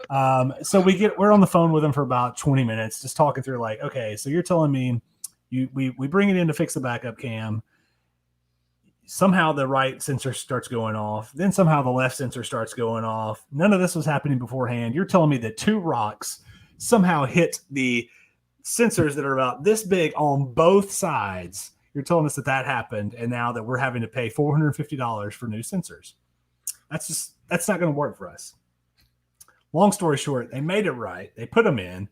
So we're on the phone with him for about 20 minutes, just talking through like, okay, so you're telling me we bring it in to fix the backup cam. Somehow the right sensor starts going off. Then somehow the left sensor starts going off. None of this was happening beforehand. You're telling me that 2 rocks somehow hit the sensors that are about this big on both sides. You're telling us that happened, and now that we're having to pay $450 for new sensors. That's not going to work for us. Long story short, they made it right. They put them in.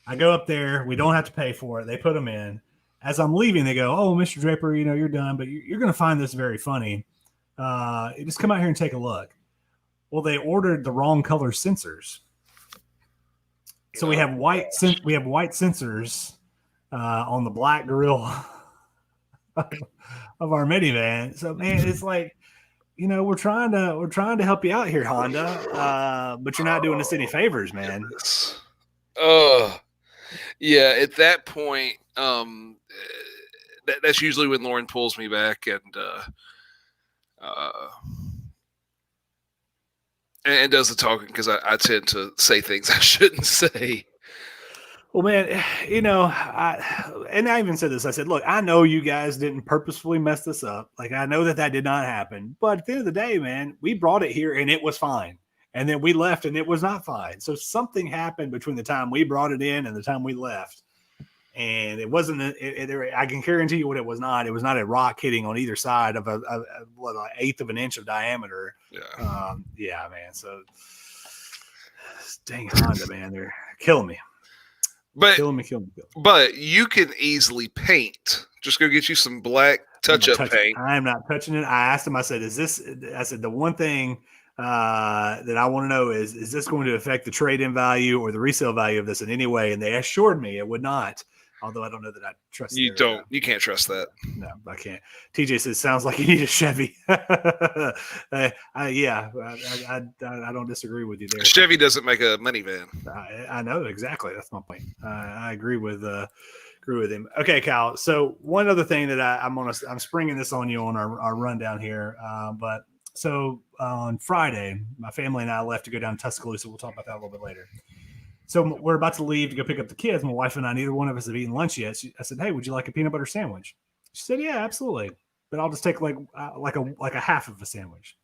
I go up there. We don't have to pay for it. They put them in. As I'm leaving, they go, "Oh, Mr. Draper, you're done, but you're going to find this very funny. Just come out here and take a look." Well, they ordered the wrong color sensors. So we have white sensors on the black grill of our minivan. So man, it's like, we're trying to help you out here, Honda, but you're not doing us any favors, man. Yeah. At that point, that's usually when Lauren pulls me back and does the talking, because I tend to say things I shouldn't say. Well, man, I even said this. I said, look, I know you guys didn't purposefully mess this up. Like, I know that did not happen. But at the end of the day, man, we brought it here and it was fine. And then we left and it was not fine. So something happened between the time we brought it in and the time we left. And it wasn't, I can guarantee you what it was not. It was not a rock hitting on either side of an eighth of an inch of diameter. Yeah, man. So, dang Honda, man, they're killing me. Killing me. But you can easily paint. Just go get you some black touch-up paint. I am not touching it. I asked him, I said, the one thing that I want to know is this going to affect the trade-in value or the resale value of this in any way? And they assured me it would not. Although I don't know that I trust you. You can't trust that. No, I can't. TJ says, sounds like you need a Chevy. I don't disagree with you there. Chevy doesn't make a minivan. I know exactly. That's my point. I agree with him. Okay, Kyle. So one other thing that I'm springing this on you on our rundown here. But so on Friday, my family and I left to go down to Tuscaloosa. We'll talk about that a little bit later. So we're about to leave to go pick up the kids. My wife and I, neither one of us have eaten lunch yet. I said, "Hey, would you like a peanut butter sandwich?" She said, "Yeah, absolutely, but I'll just take like a half of a sandwich."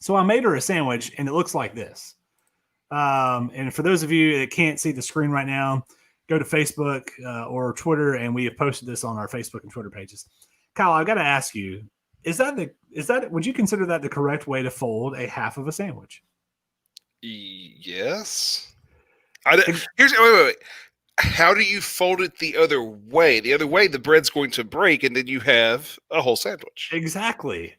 So I made her a sandwich, and it looks like this. And for those of you that can't see the screen right now, go to Facebook or Twitter, and we have posted this on our Facebook and Twitter pages. Kyle, I've got to ask you: would you consider that the correct way to fold a half of a sandwich? Yes. Wait. How do you fold it the other way? The other way, the bread's going to break, and then you have a whole sandwich. Exactly.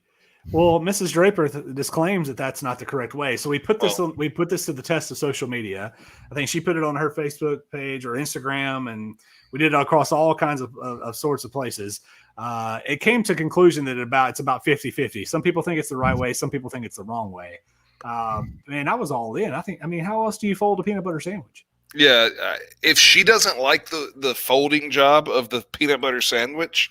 Well, Mrs. Draper disclaims that that's not the correct way. So we put this to the test of social media. I think she put it on her Facebook page or Instagram, and we did it across all kinds of sorts of places. It came to conclusion that it's about 50-50. Some people think it's the right way. Some people think it's the wrong way. Man, I was all in. How else do you fold a peanut butter sandwich? Yeah, if she doesn't like the folding job of the peanut butter sandwich,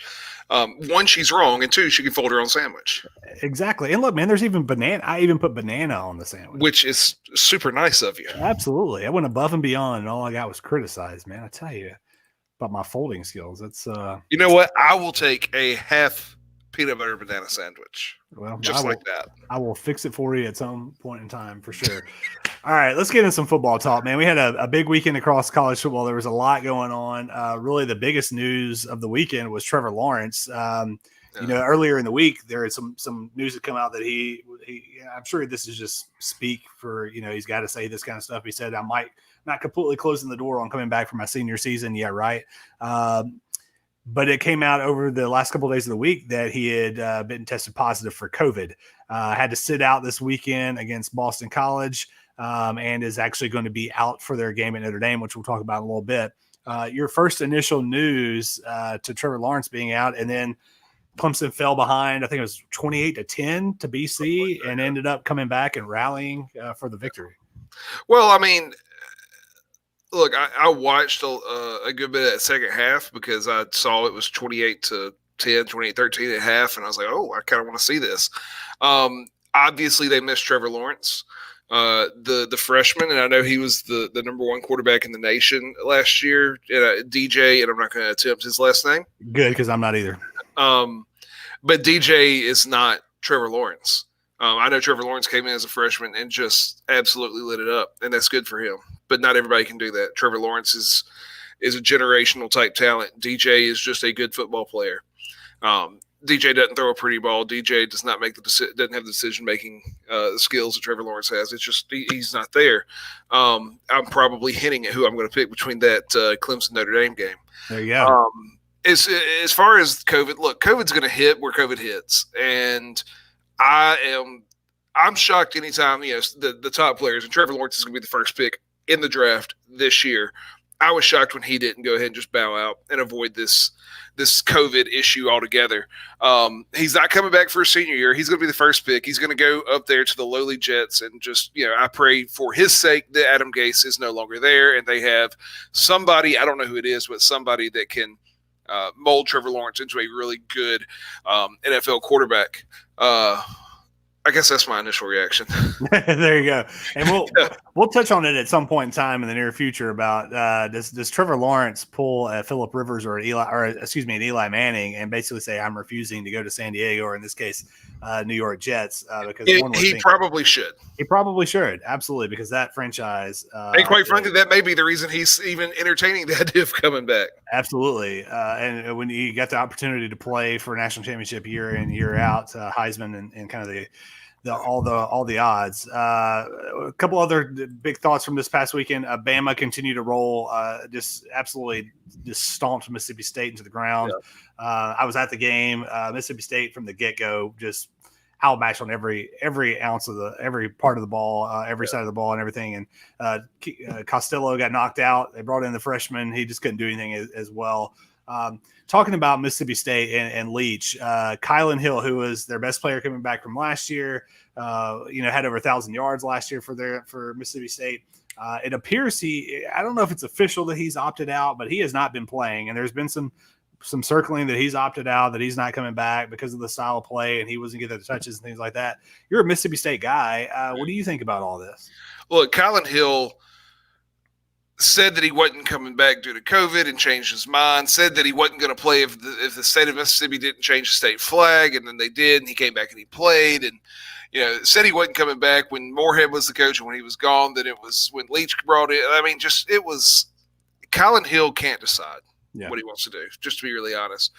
one, she's wrong, and two, she can fold her own sandwich. Exactly. And look, man, there's even banana. I even put banana on the sandwich, which is super nice of you. Absolutely. I went above and beyond, and all I got was criticized, man. I tell you about my folding skills. That's you know what? I will take a half peanut butter banana sandwich. Well, like that. I will fix it for you at some point in time for sure. All right, let's get into some football talk, man. We had a big weekend across college football. There was a lot going on. Really, the biggest news of the weekend was Trevor Lawrence. Earlier in the week, there is some news that come out that he I'm sure this is just speak for, he's got to say this kind of stuff. He said, I might not completely closing the door on coming back for my senior season. Yeah, right. But it came out over the last couple of days of the week that he had been tested positive for COVID. Had to sit out this weekend against Boston College, and is actually going to be out for their game at Notre Dame, which we'll talk about in a little bit. Your first initial news to Trevor Lawrence being out, and then Clemson fell behind, I think it was 28-10 to BC, and ended up coming back and rallying for the victory. Well, I mean, Look, I watched a good bit of that second half because I saw it was 28-10, 28-13 at half, and I was like, oh, I kind of want to see this. Obviously, they missed Trevor Lawrence, the freshman, and I know he was the number one quarterback in the nation last year. DJ, and I'm not going to attempt his last name. Good, because I'm not either. But DJ is not Trevor Lawrence. I know Trevor Lawrence came in as a freshman and just absolutely lit it up, and that's good for him. But not everybody can do that. Trevor Lawrence is a generational type talent. DJ is just a good football player. DJ doesn't throw a pretty ball. DJ does not doesn't have the decision making skills that Trevor Lawrence has. It's just he's not there. I'm probably hinting at who I'm going to pick between that Clemson Notre Dame game. There you go. As far as COVID, look, COVID's going to hit where COVID hits, and I'm shocked anytime the top players, and Trevor Lawrence is going to be the first pick in the draft this year. I was shocked when he didn't go ahead and just bow out and avoid this COVID issue altogether. He's not coming back for his senior year. He's going to be the first pick. He's going to go up there to the lowly Jets, and just, I pray for his sake that Adam Gase is no longer there and they have somebody, I don't know who it is, but somebody that can mold Trevor Lawrence into a really good NFL quarterback. I guess that's my initial reaction. There you go. And we'll touch on it at some point in time in the near future about does Trevor Lawrence pull Phillip Rivers or Eli Manning and basically say, I'm refusing to go to San Diego, or in this case, New York Jets, because he probably should. He probably should. Absolutely. Because that franchise, and quite frankly, that may be the reason he's even entertaining the idea of coming back. Absolutely. And when you got the opportunity to play for a national championship year in, year out, Heisman and kind of all the odds. A couple other big thoughts from this past weekend. Bama continued to roll, just absolutely just stomped Mississippi State into the ground. Yeah. I was at the game. Mississippi State from the get-go just outmatched on every ounce of every part of the ball, every side of the ball and everything. And Costello got knocked out. They brought in the freshman. He just couldn't do anything as well. Talking about Mississippi State and Leach, Kylan Hill, who was their best player coming back from last year, had over 1,000 yards last year for Mississippi State. It appears I don't know if it's official that he's opted out, but he has not been playing. And there's been some circling that he's opted out, that he's not coming back because of the style of play and he wasn't getting the touches and things like that. You're a Mississippi State guy. What do you think about all this? Look, Kylan Hill said that he wasn't coming back due to COVID and changed his mind, said that he wasn't going to play if the state of Mississippi didn't change the state flag, and then they did, and he came back and he played, and said he wasn't coming back when Moorhead was the coach and when he was gone, that it was when Leach brought in. I mean, Kylan Hill can't decide what he wants to do, just to be really honest.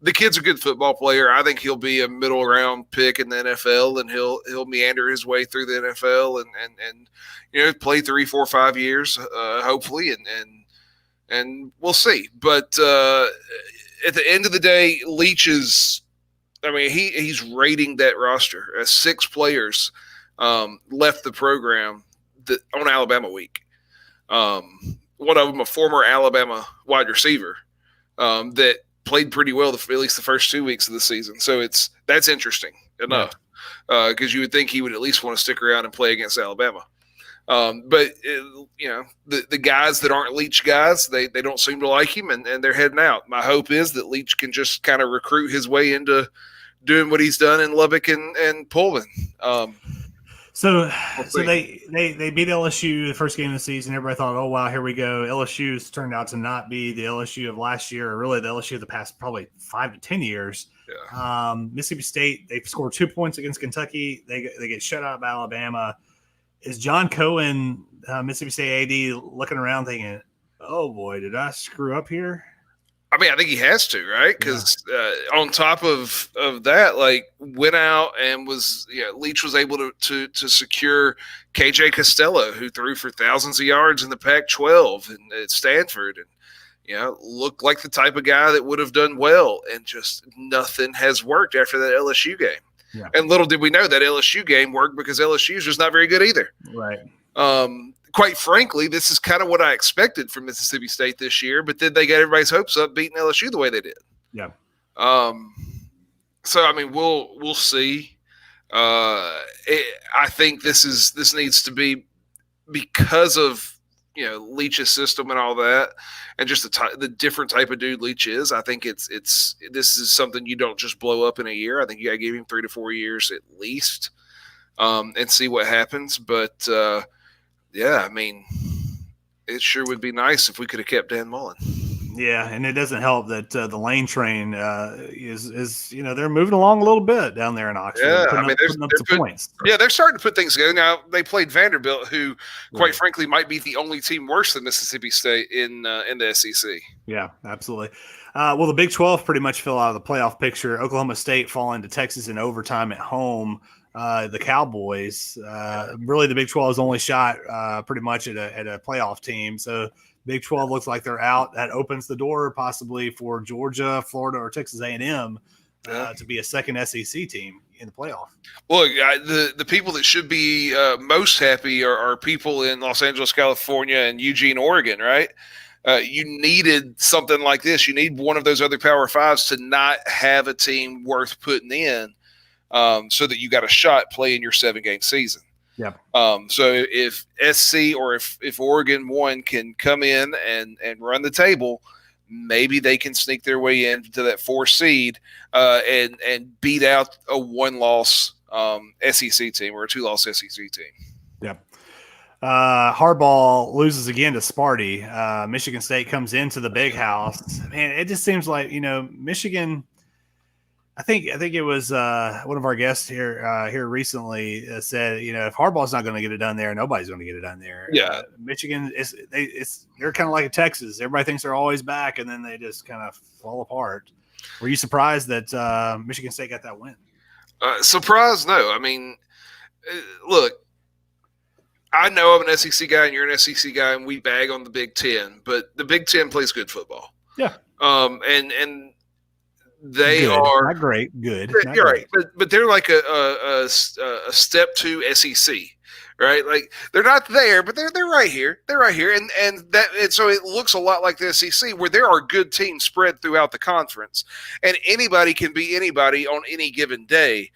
The kid's a good football player. I think he'll be a middle round pick in the NFL, and he'll meander his way through the NFL and play 3, 4, 5 years, hopefully, and we'll see. But at the end of the day, Leach is, he's rating that roster as 6 players left the program on Alabama week. One of them, a former Alabama wide receiver that played pretty well at least the first 2 weeks of the season. So that's interesting enough because you would think he would at least want to stick around and play against Alabama. But the guys that aren't Leach guys, they don't seem to like him, and they're heading out. My hope is that Leach can just kind of recruit his way into doing what he's done in Lubbock and Pullman. So they beat LSU the first game of the season. Everybody thought, oh, wow, here we go. LSU's turned out to not be the LSU of last year, or really the LSU of the past probably 5 to 10 years. Yeah. Mississippi State, they scored 2 points against Kentucky. They get shut out by Alabama. Is John Cohen, Mississippi State AD, looking around thinking, oh, boy, did I screw up here? I think he has to, right? Because on top of that, went out and Leach was able to secure KJ Costello, who threw for thousands of yards in the Pac-12 and at Stanford, and looked like the type of guy that would have done well, and just nothing has worked after that LSU game. Yeah. And little did we know that LSU game worked because LSU's just not very good either. Right. Quite frankly, this is kind of what I expected from Mississippi State this year, but then they got everybody's hopes up beating LSU the way they did. Yeah. So we'll see. I think this needs to be because of Leach's system and all that, and just the different type of dude Leach is. I think this is something you don't just blow up in a year. I think you got to give him 3 to 4 years at least, and see what happens. But yeah, I mean, it sure would be nice if we could have kept Dan Mullen. Yeah, and it doesn't help that the Lane train is they're moving along a little bit down there in Oxford. Yeah, putting up some points. Yeah, they're starting to put things together. Now they played Vanderbilt, who, quite frankly, might be the only team worse than Mississippi State in the SEC. Yeah, absolutely. Well, the Big 12 pretty much fell out of the playoff picture. Oklahoma State falling to Texas in overtime at home. The Cowboys, really, the Big 12's only shot pretty much at a playoff team. So Big 12 looks like they're out. That opens the door possibly for Georgia, Florida, or Texas A&M to be a second SEC team in the playoff. Look, the people that should be most happy are people in Los Angeles, California, and Eugene, Oregon, right? You needed something like this. You need one of those other Power Fives to not have a team worth putting in, so that you got a shot playing your 7-game season. Yep. So if SC or if Oregon 1 can come in and run the table, maybe they can sneak their way into that 4 seed and beat out a 1-loss SEC team or a 2-loss SEC team. Yep. Harbaugh loses again to Sparty. Michigan State comes into the big house. Man, it just seems like Michigan. I think it was one of our guests here recently said, if Harbaugh's not going to get it done there, nobody's going to get it done there. Yeah, Michigan they're kind of like a Texas. Everybody thinks they're always back, and then they just kind of fall apart. Were you surprised that Michigan State got that win? Surprised? No. I mean, look, I know I'm an SEC guy and you're an SEC guy, and we bag on the Big Ten, but the Big Ten plays good football. Yeah. And they good. are not great. Good. You're not right, great. but they're like a step 2 SEC, right? Like they're not there, but they're right here. They're right here, and so it looks a lot like the SEC, where there are good teams spread throughout the conference, and anybody can beat anybody on any given day.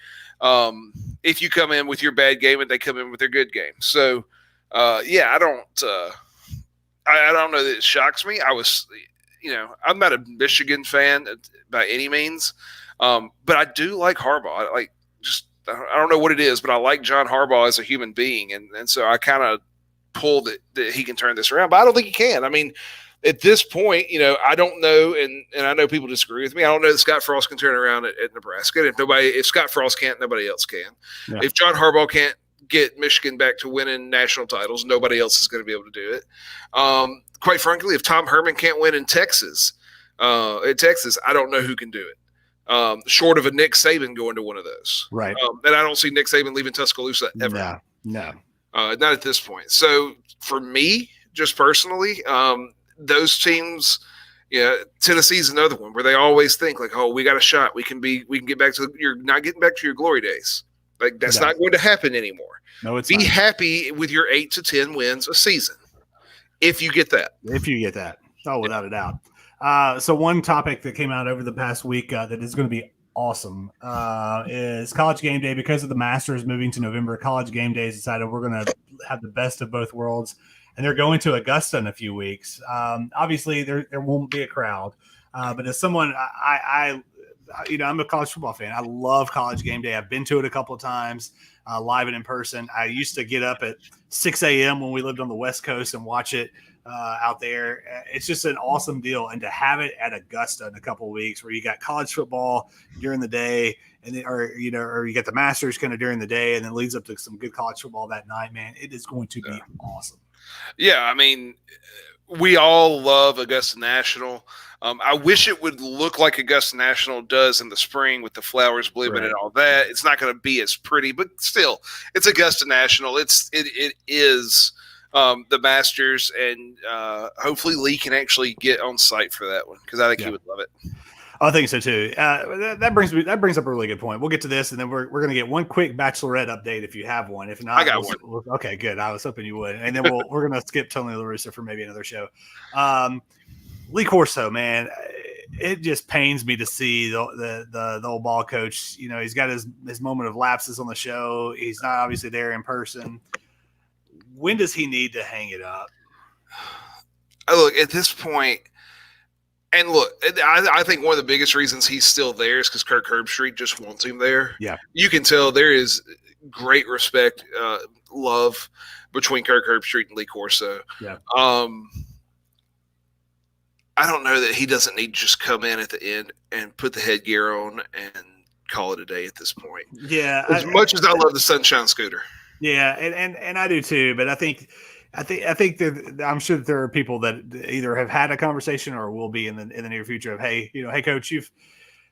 If you come in with your bad game and they come in with their good game, so yeah, I don't know that it shocks me. I'm not a Michigan fan by any means, but I do like Harbaugh. I don't know what it is, but I like John Harbaugh as a human being, and so I kind of pull that he can turn this around, but I don't think he can. I mean, at this point, I don't know, and I know people disagree with me. I don't know that Scott Frost can turn around at Nebraska. And if Scott Frost can't, nobody else can. Yeah. If John Harbaugh can't get Michigan back to winning national titles, nobody else is going to be able to do it. Quite frankly, if Tom Herman can't win in Texas, I don't know who can do it. Short of a Nick Saban going to one of those. Right. And I don't see Nick Saban leaving Tuscaloosa ever. No. Not at this point. So for me, just personally, those teams, Tennessee's another one where they always think like, oh, we got a shot. We can get back to you're not getting back to your glory days. Like that's not going to happen anymore. No, it's Be not. happy with your 8 to 10 wins a season. If you get that. Oh, without a doubt. So one topic that came out over the past week that is going to be awesome is College Game Day. Because of the Masters moving to November, College Game Day has decided we're going to have the best of both worlds, and they're going to Augusta in a few weeks. Obviously, there won't be a crowd, but as someone, I'm a college football fan. I love College Game Day. I've been to it a couple of times, live and in person. I used to get up at 6 a.m. when we lived on the West Coast and watch it out there. It's just an awesome deal. And to have it at Augusta in a couple of weeks where you got college football during the day and or you get the Masters kind of during the day and then leads up to some good college football that night, man, it is going to be awesome. Yeah. I mean, we all love Augusta National. I wish it would look like Augusta National does in the spring with the flowers blooming and all that. It's not going to be as pretty, but still, it's Augusta National. It is the Masters, and hopefully Lee can actually get on site for that one because I think he would love it. I think so too. That brings up a really good point. We'll get to this, and then we're going to get one quick Bachelorette update if you have one. If not, I got one. Okay, good. I was hoping you would, and then we're going to skip Tony La Russa for maybe another show. Lee Corso, man, it just pains me to see the old ball coach. He's got his moment of lapses on the show. He's not obviously there in person. When does he need to hang it up? look, at this point, and look, I think one of the biggest reasons he's still there is because Kirk Herbstreit just wants him there. Yeah. You can tell there is great respect, love between Kirk Herbstreit and Lee Corso. Yeah. I don't know that he doesn't need to just come in at the end and put the headgear on and call it a day at this point. Yeah. As much as I love the Sunshine Scooter. Yeah, and I do too, but I think that I'm sure that there are people that either have had a conversation or will be in the near future of, hey, hey coach, this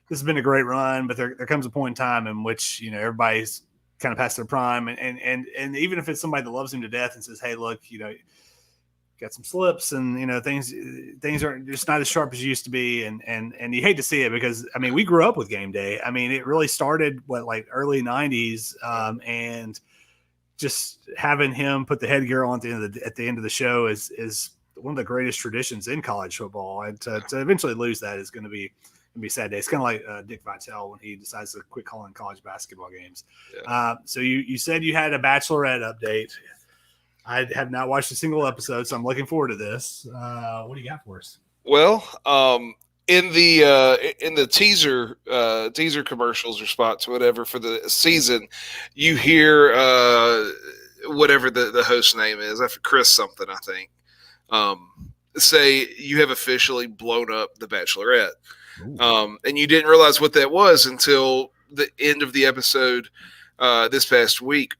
has been a great run, but there comes a point in time in which everybody's kind of past their prime, and even if it's somebody that loves him to death and says, hey, look, got some slips and things aren't just not as sharp as you used to be, and you hate to see it because I mean we grew up with game day. I mean it really started like early 90s, and just having him put the headgear on at the end of the show is one of the greatest traditions in college football, and to eventually lose that is going to be a sad day. It's kind of like Dick Vitale when he decides to quit calling college basketball games. Yeah. So you said you had a Bachelorette update. I have not watched a single episode, so I'm looking forward to this. What do you got for us? Well, in the teaser commercials or spots, whatever, for the season, you hear whatever the host name is, Chris something, I think, say you have officially blown up the Bachelorette. And you didn't realize what that was until the end of the episode this past week.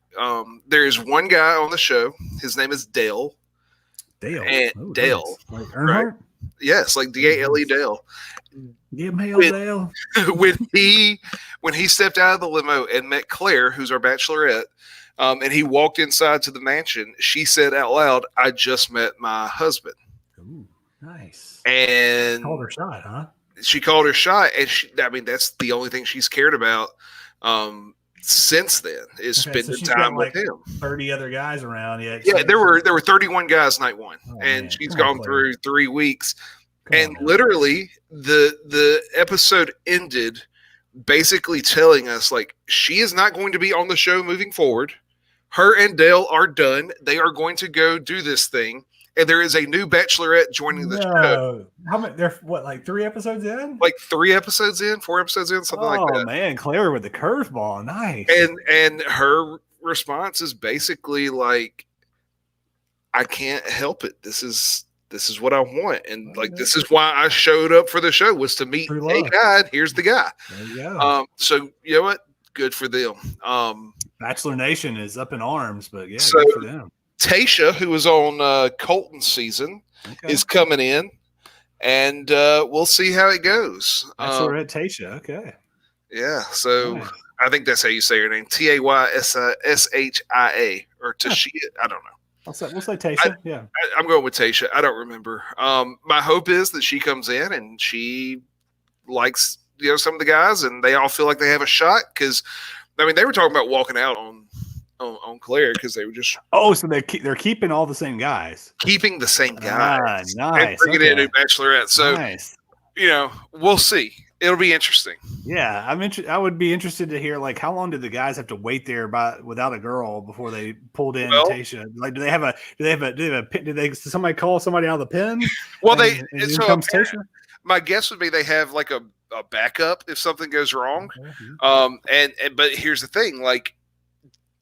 There's one guy on the show. His name is Dale. Dale. Dale. Like Earnhardt? Right? Yes, like D-A-L-E Dale. Give me Dale. When he stepped out of the limo and met Claire, who's our Bachelorette, and he walked inside to the mansion, she said out loud, "I just met my husband." Ooh, nice. And called her shot, huh? She called her shot, and that's the only thing she's cared about since then is spending time with him. 30 other guys around. Yeah, there were 31 guys night one, and she's gone through 3 weeks. Literally, the episode ended basically telling us like she is not going to be on the show moving forward. Her and Dale are done. They are going to go do this thing. And there is a new Bachelorette joining the show. How many? They're like 3 episodes in? Like 3 episodes in, 4 episodes in, something like that. Oh man, Claire with the curveball, nice. And her response is basically like, "I can't help it. This is what I want, and like this is why I showed up for the show was to meet a guy. And here's the guy." There you go. So you know what? Good for them. Bachelor Nation is up in arms, but yeah, so, good for them. Tasha, who was on Colton's season, is coming in, and we'll see how it goes. Bachelorette Tasha, okay. Yeah, so nice. I think that's how you say her name, Tayshia, or Tashia. I don't know. We'll say Tasha. I'm going with Tasha. I don't remember. My hope is that she comes in and she likes some of the guys, and they all feel like they have a shot because, I mean, they were talking about walking out on Claire because they were just so they're keeping all the same guys, keeping the same guys, nice, and bringing in a new Bachelorette. So nice. We'll see. It'll be interesting. Yeah, I would be interested to hear like how long did the guys have to wait there without a girl before they pulled in Tasha? Like, did somebody call somebody out of the pen? Well, Tasha. My guess would be they have like a backup if something goes wrong. But here's the thing, like.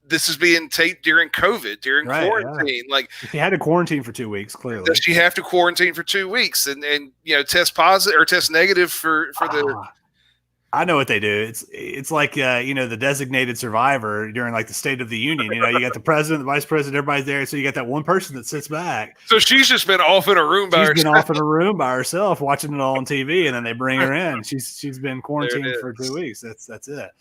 This is being taped during COVID, during quarantine. Yeah. Like he had to quarantine for 2 weeks. Clearly, does she have to quarantine for 2 weeks and test positive or test negative for the? I know what they do. It's like the designated survivor during like the State of the Union. You got the president, the vice president, everybody's there. So you got that one person that sits back. So she's just been off in a room by herself. She's been off in a room by herself, watching it all on TV, and then they bring her in. She's been quarantined for 2 weeks. That's it.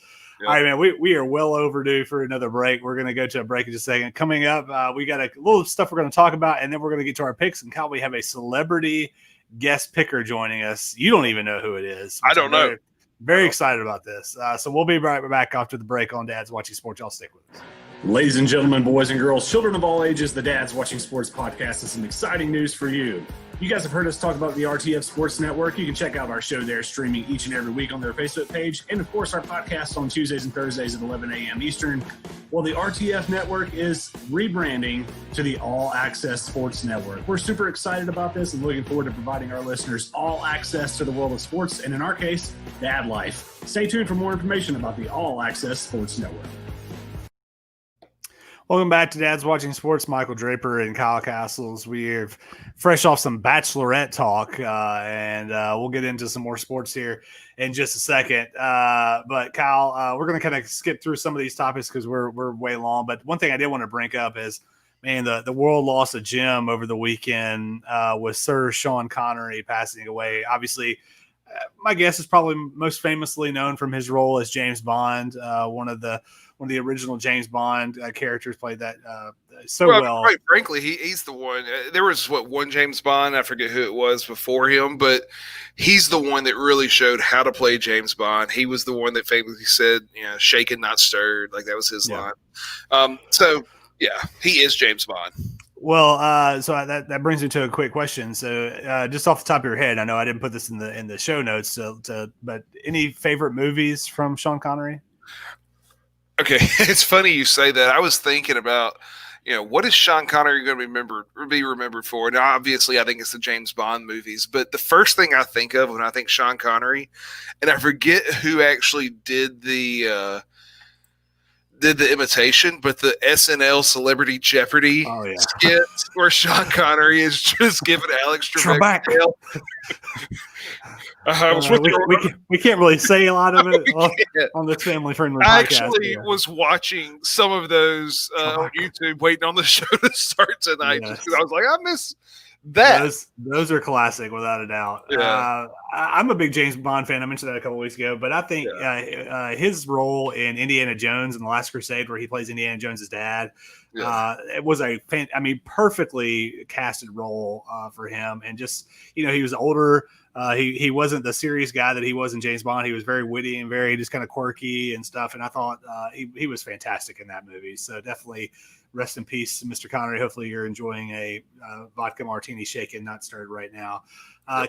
All right, man, we are well overdue for another break. We're going to go to a break in just a second. Coming up, we got a little stuff we're going to talk about, and then we're going to get to our picks. And Kyle, we have a celebrity guest picker joining us. You don't even know who it is. I don't know. Very excited about this. So we'll be right back after the break on Dad's Watching Sports. Y'all stick with us. Ladies and gentlemen, boys and girls, children of all ages, the Dad's Watching Sports podcast has some exciting news for you. You guys have heard us talk about the RTF Sports Network. You can check out our show there, streaming each and every week on their Facebook page. And, of course, our podcast on Tuesdays and Thursdays at 11 a.m. Eastern. Well, the RTF Network is rebranding to the All Access Sports Network. We're super excited about this and looking forward to providing our listeners all access to the world of sports, and in our case, dad life. Stay tuned for more information about the All Access Sports Network. Welcome back to Dad's Watching Sports. Michael Draper and Kyle Castles. We're fresh off some Bachelorette talk, and we'll get into some more sports here in just a second. But Kyle, we're going to kind of skip through some of these topics because we're way long. But one thing I did want to bring up is, man, the world lost a gem over the weekend with Sir Sean Connery passing away. Obviously, my guess is probably most famously known from his role as James Bond, one of the original James Bond characters, played that well. Quite frankly, he's the one. There was one James Bond, I forget who it was before him, but he's the one that really showed how to play James Bond. He was the one that famously said, "Shaken, not stirred." Like that was his line. So yeah, he is James Bond. Well, so that brings me to a quick question. So, just off the top of your head, I know I didn't put this in the show notes, but any favorite movies from Sean Connery? Okay, it's funny you say that. I was thinking about, what is Sean Connery going to be remembered for? Now, obviously, I think it's the James Bond movies, but the first thing I think of when I think Sean Connery, and I forget who actually did the imitation, but the SNL Celebrity Jeopardy skit where Sean Connery is just giving Alex Trebek. We can't really say a lot of it on this family-friendly podcast. I actually was watching some of those on YouTube, waiting on the show to start tonight, just because I was like, I miss that. Those are classic, without a doubt. Yeah. I'm a big James Bond fan. I mentioned that a couple weeks ago, but I think his role in Indiana Jones and The Last Crusade, where he plays Indiana Jones's dad, it was perfectly casted role for him. And just, he was older. He wasn't the serious guy that he was in James Bond. He was very witty and very just kind of quirky and stuff. And I thought he was fantastic in that movie. So definitely rest in peace, Mr. Connery. Hopefully you're enjoying a vodka martini shaken, not stirred right now.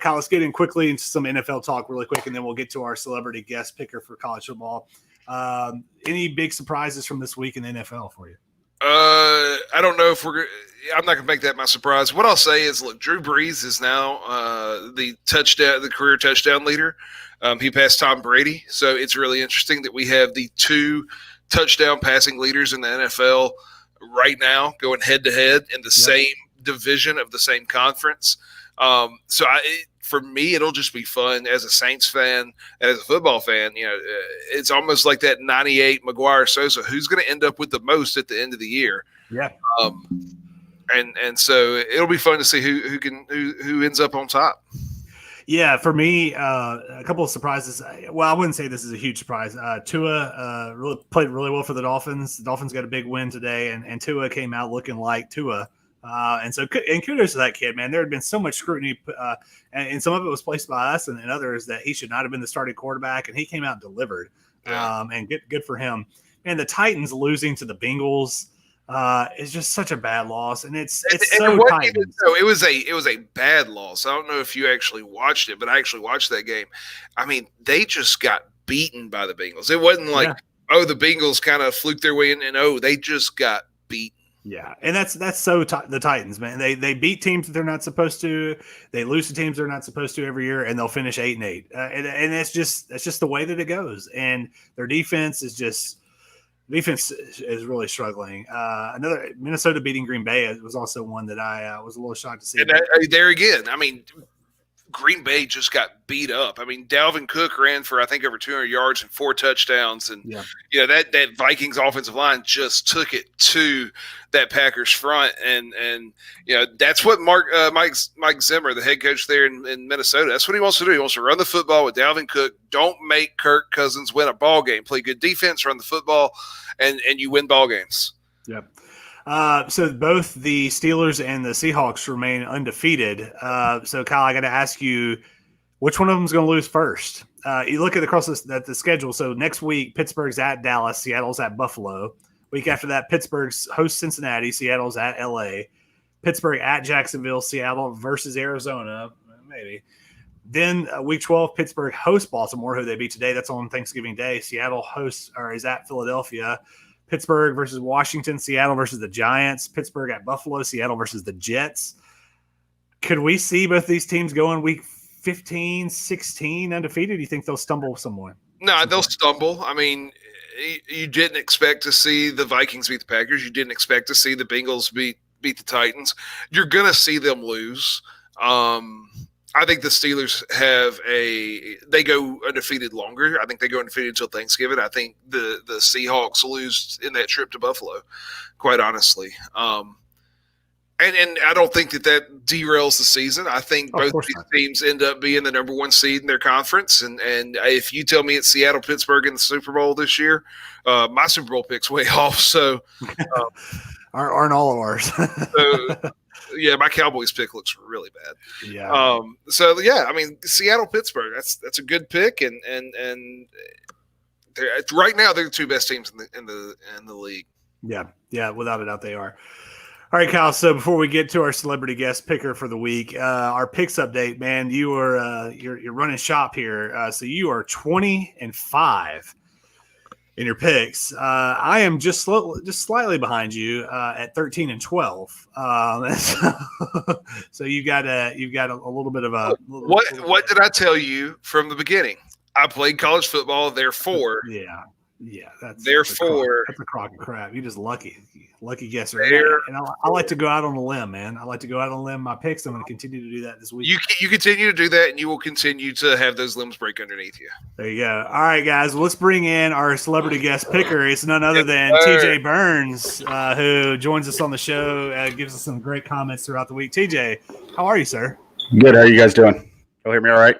Kyle, let's get in quickly into some NFL talk really quick, and then we'll get to our celebrity guest picker for college football. Any big surprises from this week in the NFL for you? I don't know if I'm not going to make that my surprise. What I'll say is, look, Drew Brees is now the career touchdown leader. He passed Tom Brady, so it's really interesting that we have the two touchdown passing leaders in the NFL right now going head to head in the same division of the same conference. For me, it'll just be fun as a Saints fan and as a football fan. It's almost like that 98 McGuire Sosa. Who's going to end up with the most at the end of the year? Yeah. And so it'll be fun to see who ends up on top. Yeah, for me, a couple of surprises. Well, I wouldn't say this is a huge surprise. Tua really played really well for the Dolphins. The Dolphins got a big win today, and Tua came out looking like Tua. And kudos to that kid, man. There had been so much scrutiny, and some of it was placed by us and others that he should not have been the starting quarterback, and he came out and delivered. And good for him. And the Titans losing to the Bengals is just such a bad loss, and it's so tight. It was a bad loss. I don't know if you actually watched it, but I actually watched that game. I mean, they just got beaten by the Bengals. It wasn't like the Bengals kind of fluked their way in, and they just got beaten. Yeah, and that's the Titans, man. They beat teams that they're not supposed to. They lose to teams they're not supposed to every year, and they'll finish 8-8. And that's just the way that it goes. And their defense is really struggling. Another Minnesota beating Green Bay was also one that I was a little shocked to see. And there again, I mean, Green Bay just got beat up. I mean, Dalvin Cook ran for, I think, over 200 yards and 4 touchdowns. And, that Vikings offensive line just took it to that Packers front. And that's what Mike Zimmer, the head coach there in Minnesota, that's what he wants to do. He wants to run the football with Dalvin Cook. Don't make Kirk Cousins win a ball game. Play good defense, run the football, and you win ball games. Yep. So both the Steelers and the Seahawks remain undefeated. So, Kyle, I got to ask you, which one of them is going to lose first? You look at the schedule. So next week, Pittsburgh's at Dallas, Seattle's at Buffalo. Week after that, Pittsburgh's hosts Cincinnati, Seattle's at LA. Pittsburgh at Jacksonville, Seattle versus Arizona, maybe. Then week 12, Pittsburgh hosts Baltimore, who they beat today. That's on Thanksgiving Day. Seattle is at Philadelphia. Pittsburgh versus Washington, Seattle versus the Giants, Pittsburgh at Buffalo, Seattle versus the Jets. Could we see both these teams going week 15, 16 undefeated? Do you think they'll stumble somewhere? No, they'll stumble. I mean, you didn't expect to see the Vikings beat the Packers. You didn't expect to see the Bengals beat the Titans. You're going to see them lose. I think the Steelers they go undefeated longer. I think they go undefeated until Thanksgiving. I think the Seahawks lose in that trip to Buffalo, quite honestly. And I don't think that derails the season. I think both these teams end up being the number one seed in their conference. And if you tell me it's Seattle, Pittsburgh in the Super Bowl this year, my Super Bowl pick's way off. So aren't all of ours. So, yeah, my Cowboys pick looks really bad. Yeah. So yeah, I mean, Seattle, Pittsburgh, that's a good pick, and right now they're the two best teams in the league. Yeah, without a doubt they are. All right, Kyle. So before we get to our celebrity guest picker for the week, our picks update, man, you are you're running shop here. So you are 20-5 in your picks. I am just slightly behind you at 13-12. So you've got a little bit of a what did I tell you from the beginning? I played college football, therefore. Yeah, that's a crock of crap. You're just lucky guesser. And I like to go out on a limb, man. I like to go out on a limb. My picks. I'm going to continue to do that this week. You continue to do that, and you will continue to have those limbs break underneath you. There you go. All right, guys. Well, let's bring in our celebrity guest picker. It's none other than TJ Burns, who joins us on the show. Gives us some great comments throughout the week. TJ, how are you, sir? Good. How are you guys doing? You'll hear me all right?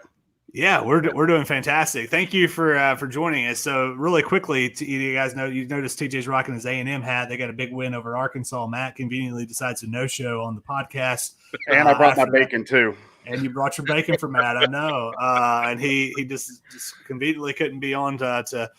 Yeah, we're doing fantastic. Thank you for joining us. So really quickly, you guys know you noticed TJ's rocking his A&M hat. They got a big win over Arkansas. Matt conveniently decides to no-show on the podcast, and I brought my bacon too. And you brought your bacon for Matt, I know. And he just conveniently couldn't be on to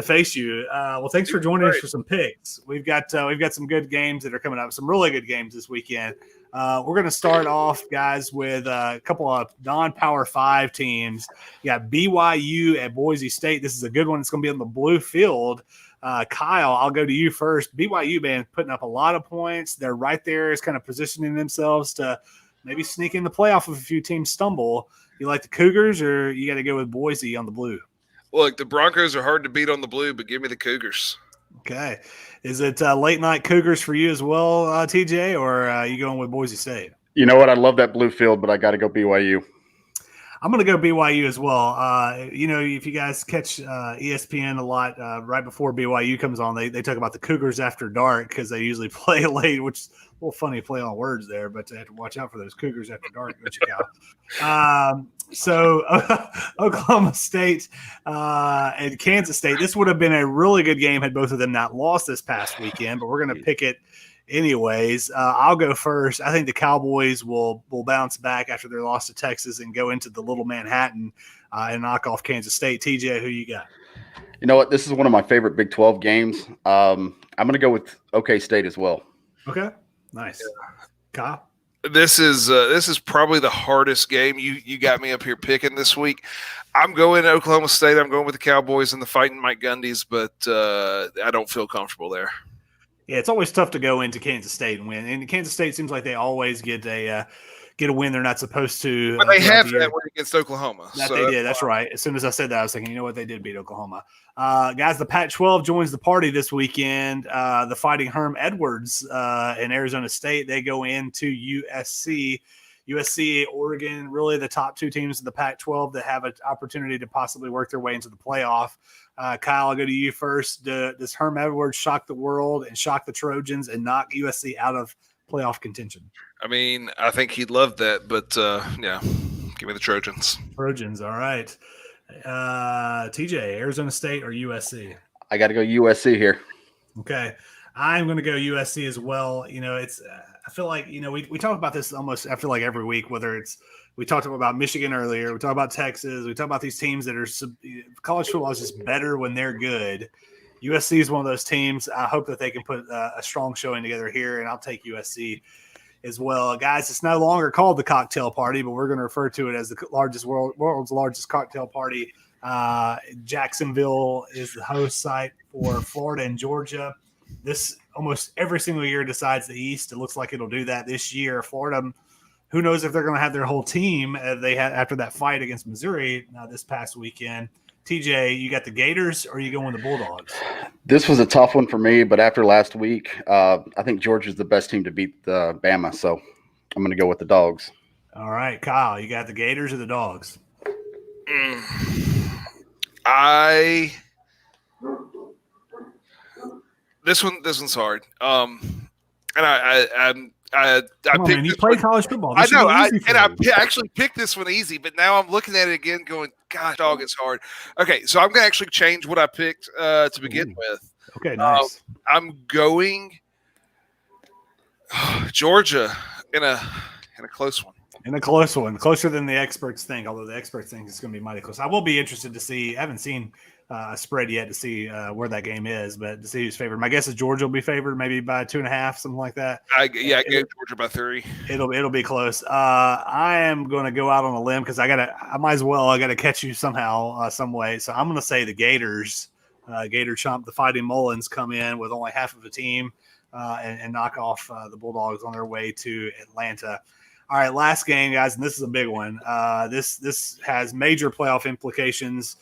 face you. Well, thanks for joining us for some picks. We've got some good games that are coming up. Some really good games this weekend. We're going to start off, guys, with a couple of non-Power 5 teams. You got BYU at Boise State. This is a good one. It's going to be on the blue field. Kyle, I'll go to you first. BYU, man, putting up a lot of points. They're right there, is kind of positioning themselves to maybe sneak in the playoff if a few teams stumble. You like the Cougars, or you got to go with Boise on the blue? Look, the Broncos are hard to beat on the blue, but give me the Cougars. Okay. Is it late night Cougars for you as well, TJ, or are you going with Boise State? You know what? I love that blue field, but I got to go BYU. I'm going to go BYU as well. If you guys catch ESPN a lot, right before BYU comes on, they talk about the Cougars after dark because they usually play late, which is a little funny play on words there, but they have to watch out for those Cougars after dark. So Oklahoma State and Kansas State, this would have been a really good game had both of them not lost this past weekend, but we're going to pick it anyways. I'll go first. I think the Cowboys will bounce back after their loss to Texas and go into the Little Manhattan and knock off Kansas State. TJ, who you got? You know what? This is one of my favorite Big 12 games. I'm going to go with OK State as well. Okay, nice. Kyle? This is probably the hardest game you got me up here picking this week. I'm going to Oklahoma State. I'm going with the Cowboys and the Fighting Mike Gundys, but I don't feel comfortable there. Yeah, it's always tough to go into Kansas State and win. And Kansas State seems like they always get a win they're not supposed to. But they have that win against Oklahoma. They did. That's right. As soon as I said that, I was thinking, you know what? They did beat Oklahoma. Guys, the Pac-12 joins the party this weekend. The Fighting Herm Edwards in Arizona State, they go into USC. USC, Oregon, really the top two teams in the Pac-12 that have an opportunity to possibly work their way into the playoff. Kyle, I'll go to you first. Does Herm Edwards shock the world and shock the Trojans and knock USC out of playoff contention? I mean, I think he'd love that, but yeah, give me the Trojans. Trojans, all right. TJ, Arizona State or USC? I got to go USC here. Okay. I'm going to go USC as well. I feel like, we talk about this almost, I feel like every week, whether it's, we talked about Michigan earlier, we talked about Texas, we talk about these teams that are, college football is just better when they're good. USC is one of those teams. I hope that they can put a strong showing together here, and I'll take USC as well. Guys, it's no longer called the cocktail party, but we're going to refer to it as the world's largest cocktail party. Jacksonville is the host site for Florida and Georgia. this almost every single year decides the East. It looks like it'll do that this year. Florida, who knows if they're going to have their whole team they had after that fight against Missouri this past weekend. TJ, you got the Gators or are you going with the Bulldogs? This was a tough one for me, but after last week, I think Georgia's the best team to beat Bama, so I'm going to go with the Dogs. All right, Kyle, you got the Gators or the Dogs? This one's hard. And I Come on, picked man, you this play one. college football. I This should know. be I easy for you. actually picked this one easy, but now I'm looking at it again, going, "Gosh, dog, it's hard." Okay, so I'm gonna actually change what I picked to begin with. Okay, nice. I'm going Georgia in a close one. In a close one, closer than the experts think, although the experts think it's going to be mighty close. I will be interested to see. I haven't seen a spread yet to see where that game is, but to see who's favored. My guess is Georgia will be favored, maybe by 2.5, something like that. I gave Georgia by 3. It'll be close. I am going to go out on a limb because I might as well. I got to catch you somehow, some way. So I'm going to say the Gators, Gator Chomp, the Fighting Mullins come in with only half of a team and knock off the Bulldogs on their way to Atlanta. All right, last game, guys, and this is a big one. This has major playoff implications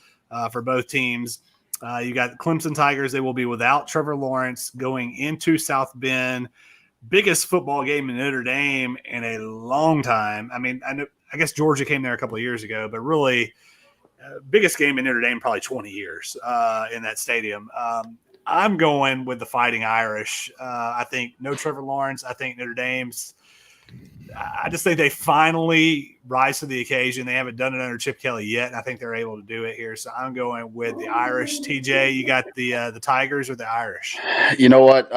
for both teams. You got Clemson Tigers. They will be without Trevor Lawrence going into South Bend. Biggest football game in Notre Dame in a long time. I mean, I guess Georgia came there a couple of years ago, but really biggest game in Notre Dame probably 20 years in that stadium. I'm going with the Fighting Irish. I think no Trevor Lawrence. I think Notre Dame's I just think they finally rise to the occasion. They haven't done it under Chip Kelly yet, and I think they're able to do it here. So I'm going with the Irish. TJ, you got the Tigers or the Irish? You know what?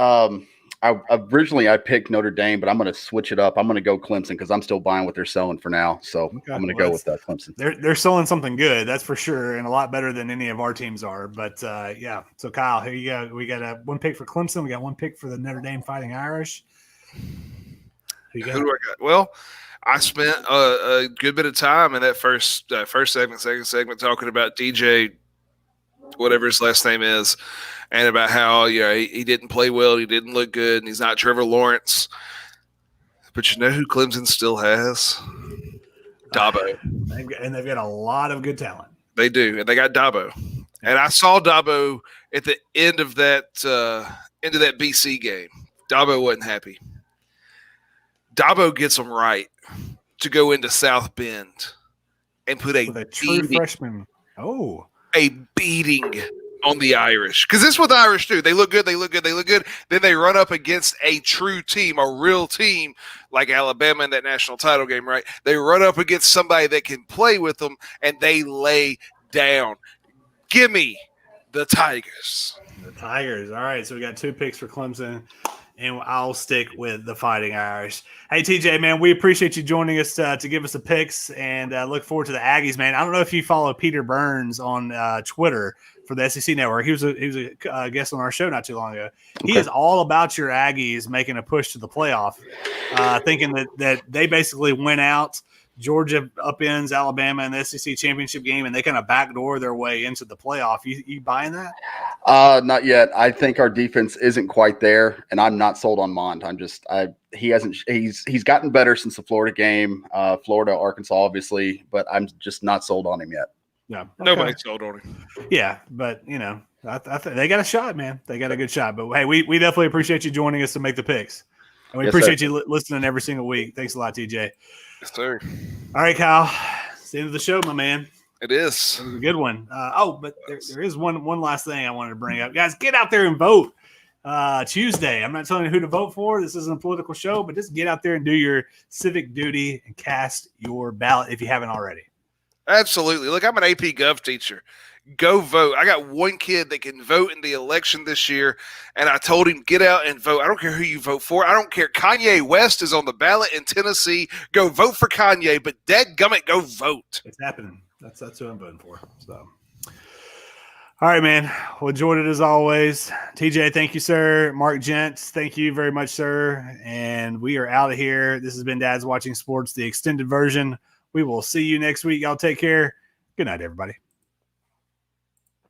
Originally I picked Notre Dame, but I'm going to switch it up. I'm going to go Clemson because I'm still buying what they're selling for now. So Okay, I'm going to go with Clemson. They're selling something good, that's for sure, and a lot better than any of our teams are. But yeah. So Kyle, here you go. We got one pick for Clemson. We got one pick for the Notre Dame Fighting Irish. Who do I got? Well, I spent a good bit of time in that first segment talking about DJ, whatever his last name is, and about how he didn't play well, he didn't look good, and he's not Trevor Lawrence. But you know who Clemson still has? Dabo. And they've got a lot of good talent. They do, and they got Dabo. And I saw Dabo at the end of that BC game. Dabo wasn't happy. Dabo gets them right to go into South Bend and put a true freshman. A beating on the Irish. Because this is what the Irish do. They look good. Then they run up against a true team, a real team like Alabama in that national title game, right? They run up against somebody that can play with them, and they lay down. Gimme the Tigers. The Tigers. All right, so we got 2 picks for Clemson, and I'll stick with the Fighting Irish. Hey, TJ, man, we appreciate you joining us to give us the picks and look forward to the Aggies, man. I don't know if you follow Peter Burns on Twitter for the SEC Network. He was a guest on our show not too long ago. He is all about your Aggies making a push to the playoff, thinking that they basically went out. Georgia upends Alabama in the SEC championship game, and they kind of backdoor their way into the playoff. You buying that? Not yet. I think our defense isn't quite there, and I'm not sold on Mond. He's gotten better since the Florida game, Florida, Arkansas, obviously, but I'm just not sold on him yet. Yeah, okay. Nobody's sold on him. Yeah, but I think they got a shot, man. They got a good shot. But hey, we definitely appreciate you joining us to make the picks, and we appreciate you listening every single week. Thanks a lot, TJ. Yes, sir. All right, Kyle. It's the end of the show, my man. It is. It was a good one. But there is one last thing I wanted to bring up. Guys, get out there and vote Tuesday. I'm not telling you who to vote for. This isn't a political show, but just get out there and do your civic duty and cast your ballot if you haven't already. Absolutely. Look, I'm an AP Gov teacher. Go vote. I got one kid that can vote in the election this year, and I told him, get out and vote. I don't care who you vote for. I don't care. Kanye West is on the ballot in Tennessee. Go vote for Kanye, but dadgummit, go vote. It's happening. That's who I'm voting for. So, all right, man. Well, enjoyed it as always. TJ, thank you, sir. Mark Gents, thank you very much, sir. And we are out of here. This has been Dad's Watching Sports, the extended version. We will see you next week. Y'all take care. Good night, everybody.